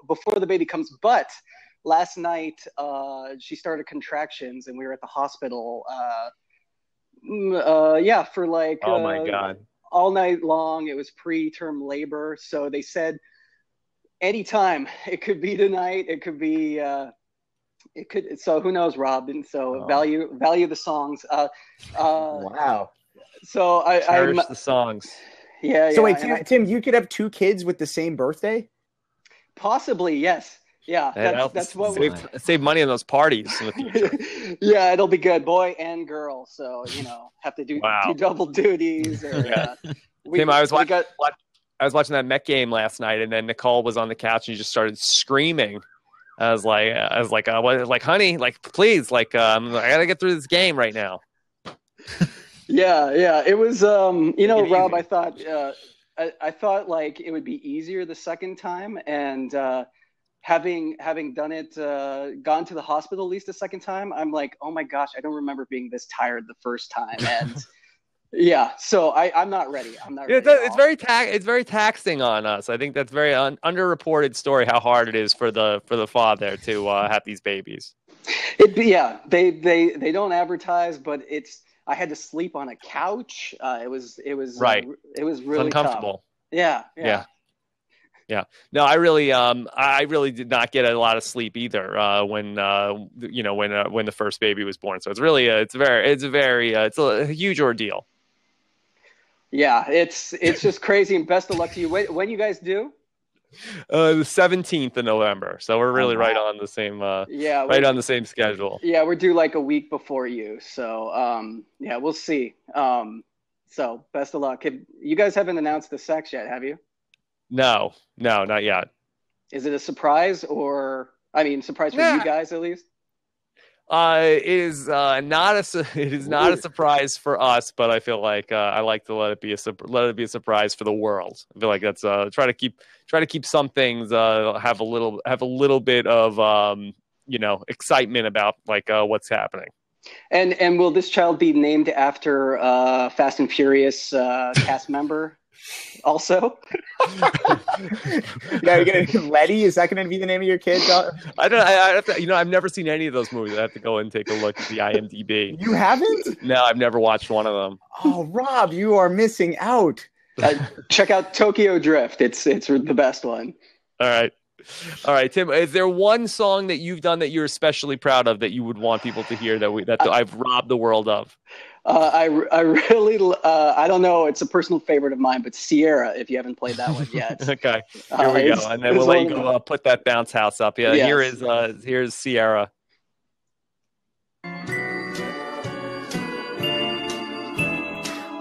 before the baby comes. But last night she started contractions, and we were at the hospital. For like oh my god. All night long. It was preterm labor, so they said anytime. It could be tonight. It could be. It could. So who knows, Rob? And so value the songs. Wow. So I cherish the songs. Yeah. So wait, Tim, you could have 2 kids with the same birthday? Possibly, yes. Yeah, that's what save money on those parties in the future. Yeah, it'll be good, boy and girl. So have to do double duties. Or, Tim, I was watching that Met game last night, and then Nicole was on the couch and she just started screaming. I was like, honey, like, please, like, I gotta get through this game right now. Yeah, it was. Rob, I thought like it would be easier the second time, and. Having done it, gone to the hospital at least a second time, I'm like, oh my gosh, I don't remember being this tired the first time. And so I'm not ready. It's very taxing on us. I think that's very underreported story how hard it is for the father to have these babies. They don't advertise, but I had to sleep on a couch. It was right. It was really uncomfortable. Tough. Yeah. Yeah. No, I really did not get a lot of sleep either when the first baby was born. So it's really it's a huge ordeal. Yeah, it's just crazy, and best of luck to you. When you guys do? The 17th of November. So we're really right on the same on the same schedule. Yeah, we're due like a week before you. So we'll see. So best of luck. You guys haven't announced the sex yet, have you? No, not yet. Is it a surprise, surprise for you guys at least? It is not a surprise for us, but I feel like I like to let it be a surprise for the world. I feel like that's try to keep some things have a little bit of excitement about like what's happening. And will this child be named after Fast and Furious cast member? Also, you're gonna Letty. Is that gonna be the name of your kid? I've never seen any of those movies. I have to go and take a look at the IMDb. You haven't? No, I've never watched one of them. Oh, Rob, you are missing out. Check out Tokyo Drift. It's the best one. All right, Tim. Is there one song that you've done that you're especially proud of that you would want people to hear that I've robbed the world of? I really, I don't know. It's a personal favorite of mine, but Sierra, if you haven't played that one yet. Okay, here we go. And then we'll let you go put that bounce house up. Yeah, yes. Here's Sierra.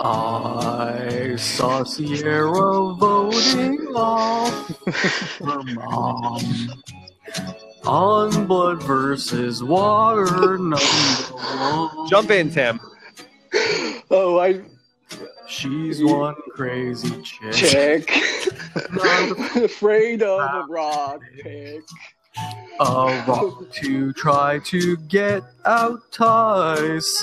I saw Sierra voting off her mom on Blood versus Water #1. Jump in, Tim. She's one crazy chick. Not afraid of a rock pick. A rock to try to get out Tyson.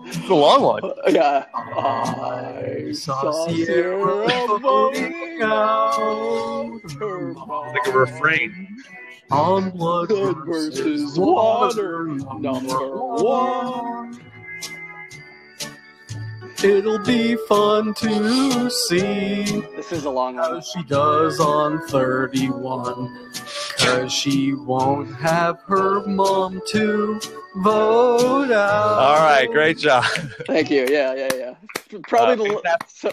It's a long one. Yeah. I saw Sierra voting out her mom. Like a refrain. On Blood versus Water #1. It'll be fun to see. This is a long one. She does on 31. Cause she won't have her mom to vote out. All right, great job. Thank you. Yeah. Probably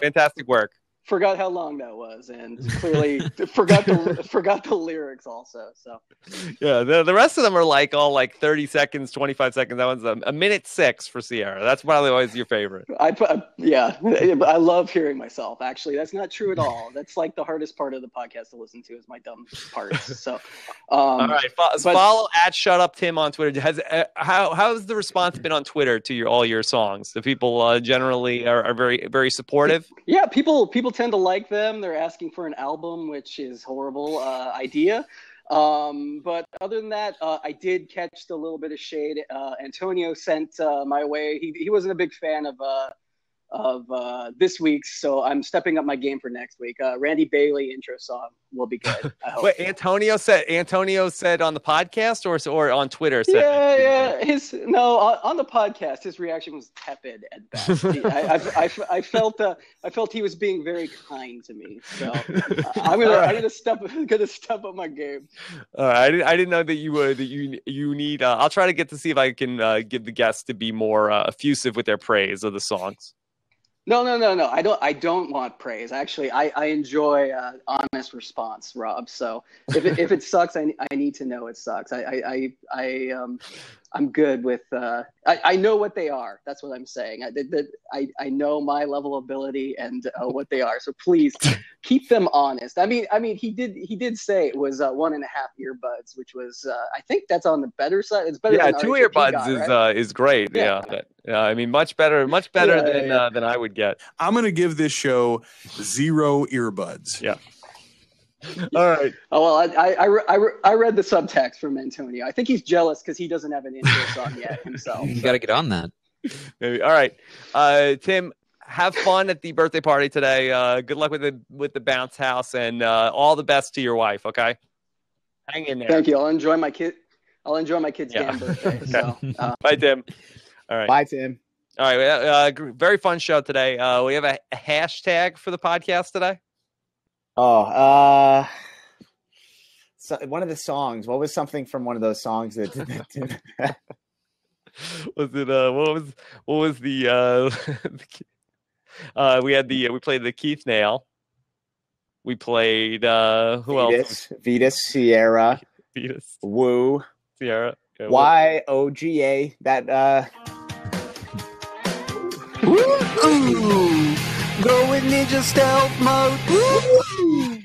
fantastic work. forgot how long that was, and clearly forgot the lyrics also. So yeah, the rest of them are like all like 30 seconds, 25 seconds. That one's a minute 6 for Sierra. That's probably always your favorite. Yeah, I love hearing myself. Actually, that's not true at all. That's like the hardest part of the podcast to listen to is my dumb parts. So, all right, follow at Shut Up Tim on Twitter. How's the response been on Twitter to all your songs? The people generally are very, very supportive. Yeah, people tend to like them. They're asking for an album, which is horrible idea. But other than that, I did catch the little bit of shade Antonio sent my way. He wasn't a big fan of this week's, so I'm stepping up my game for next week. Randy Bailey intro song will be good. I hope. Wait, Antonio said on the podcast or on Twitter? Said On the podcast, his reaction was tepid at best. I felt he was being very kind to me. So I'm gonna step up my game. I didn't know that you need. I'll try to get to see if I can get the guests to be more effusive with their praise of the songs. No. I don't want praise. Actually, I enjoy honest response, Rob. So if it sucks, I need to know it sucks. I'm good with. I know what they are. That's what I'm saying. I know my level of ability and what they are. So please keep them honest. I mean, he did say it was 1.5 earbuds, which was I think that's on the better side. It's better. Yeah, than 2 RHAP earbuds is great. Yeah. I mean, much better than I would get. I'm gonna give this show 0 earbuds. Yeah. All right. Oh well, I read the subtext from Antonio. I think he's jealous because he doesn't have an intro song yet himself. You got to get on that. Maybe. All right, Tim. Have fun at the birthday party today. Good luck with the bounce house, and all the best to your wife. Okay. Hang in there. Thank you. I'll enjoy my kid's damn birthday. Okay. So, bye, Tim. All right. Bye, Tim. All right. Very fun show today. We have a hashtag for the podcast today. Oh, so one of the songs. What was something from one of those songs that did that? Was it what was the we played the Keith Nail. We played who else? Vetus, Sierra, Vetus, Woo, Sierra, YOGA. That Going ninja stealth mode. Woo!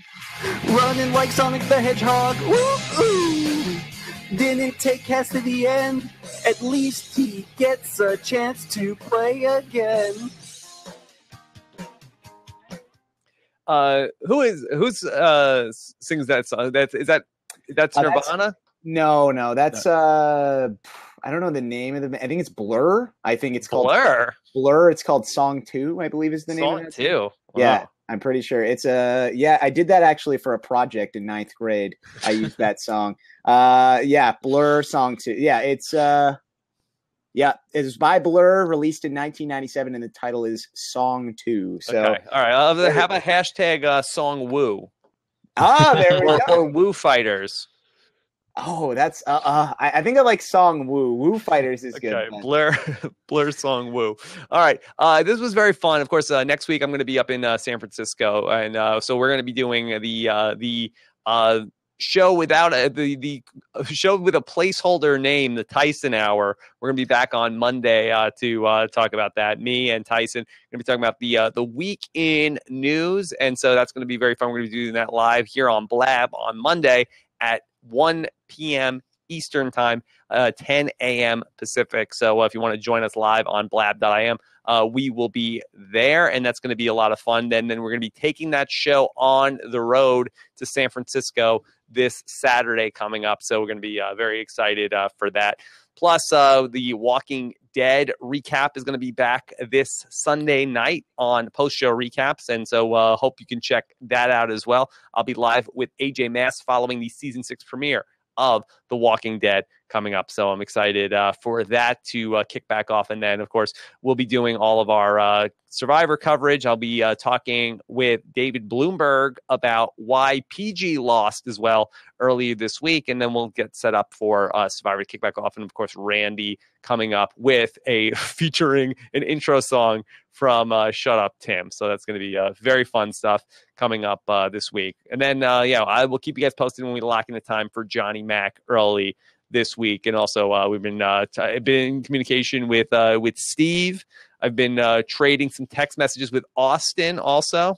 Running like Sonic the Hedgehog. Woo! Didn't take Cass to the end. At least he gets a chance to play again. Who's sings that song? That's Nirvana? No, that's I don't know the name of the. I think it's Blur. I think it's called Blur. It's called Song 2, I believe is the name of it. Song 2. Wow. Yeah, I'm pretty sure it's I did that actually for a project in 9th grade. I used that song. Blur Song 2. Yeah, it's it's by Blur, released in 1997, and the title is Song 2. So okay. All right, have a hashtag Song Woo. There we go. Or Woo Fighters. Oh, that's I think I like Song Woo. Woo Fighters is good. Okay, Blur Song Woo. All right, this was very fun. Of course, next week I'm going to be up in San Francisco, and so we're going to be doing the show without the show with a placeholder name, the Tyson Hour. We're going to be back on Monday to talk about that. Me and Tyson are going to be talking about the week in news, and so that's going to be very fun. We're going to be doing that live here on Blab on Monday at 1 p.m. Eastern time, 10 a.m. Pacific. So if you want to join us live on blab.im, we will be there, and that's going to be a lot of fun. And then we're going to be taking that show on the road to San Francisco this Saturday coming up. So we're going to be very excited for that. Plus, the Walking Dead recap is going to be back this Sunday night on post-show recaps, and so hope you can check that out as well. I'll be live with AJ Mass following the Season 6 premiere of The Walking Dead coming up, so I'm excited for that to kick back off. And then, of course, we'll be doing all of our Survivor coverage. I'll be talking with David Bloomberg about why PG lost as well earlier this week, and then we'll get set up for Survivor to kick back off. And, of course, Randy coming up with featuring an intro song from Shut Up Tim. So that's going to be very fun stuff coming up this week. And then, I will keep you guys posted when we lock in the time for Johnny Mac early this week. And also, we've been in communication with Steve. I've been trading some text messages with Austin also.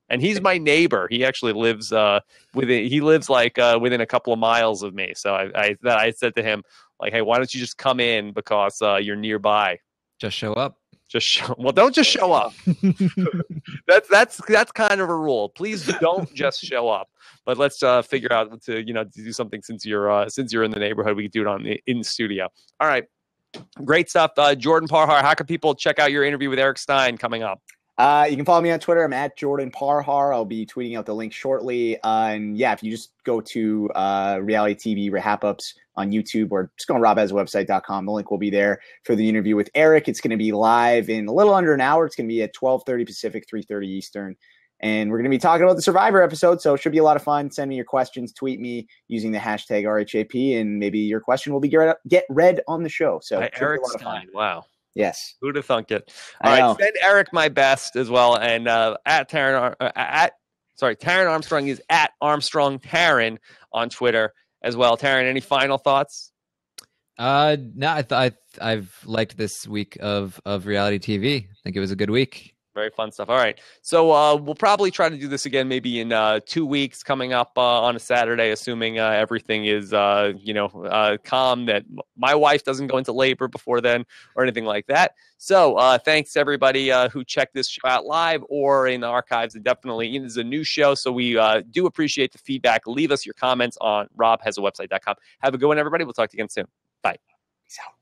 And he's my neighbor. He actually lives within a couple of miles of me. So I said to him, like, hey, why don't you just come in because you're nearby? Just show up. Don't just show up. that's kind of a rule. Please don't just show up. But let's figure out to do something since you're in the neighborhood. We can do it in studio. All right, great stuff. Jordan Parhar, how can people check out your interview with Eric Stein coming up? You can follow me on Twitter. I'm at Jordan Parhar. I'll be tweeting out the link shortly. And if you just go to reality TV RHAP Ups on YouTube or just go on robhasawebsite.com, the link will be there for the interview with Eric. It's going to be live in a little under an hour. It's going to be at 12:30 Pacific, 3:30 Eastern. And we're going to be talking about the Survivor episode, so it should be a lot of fun. Send me your questions, tweet me using the hashtag RHAP, and maybe your question will be get read on the show. So Eric Stein, wow. Yes. Who'd have thunk it? All right, send Eric my best as well. And Taron Armstrong is at Armstrong Taron on Twitter as well. Taron, any final thoughts? No, I've liked this week of reality TV. I think it was a good week. Very fun stuff. All right. So we'll probably try to do this again maybe in 2 weeks coming up on a Saturday, assuming everything is, calm, that my wife doesn't go into labor before then or anything like that. So thanks to everybody who checked this show out live or in the archives. And definitely, this is a new show, so we do appreciate the feedback. Leave us your comments on robhasawebsite.com. Have a good one, everybody. We'll talk to you again soon. Bye. Peace out.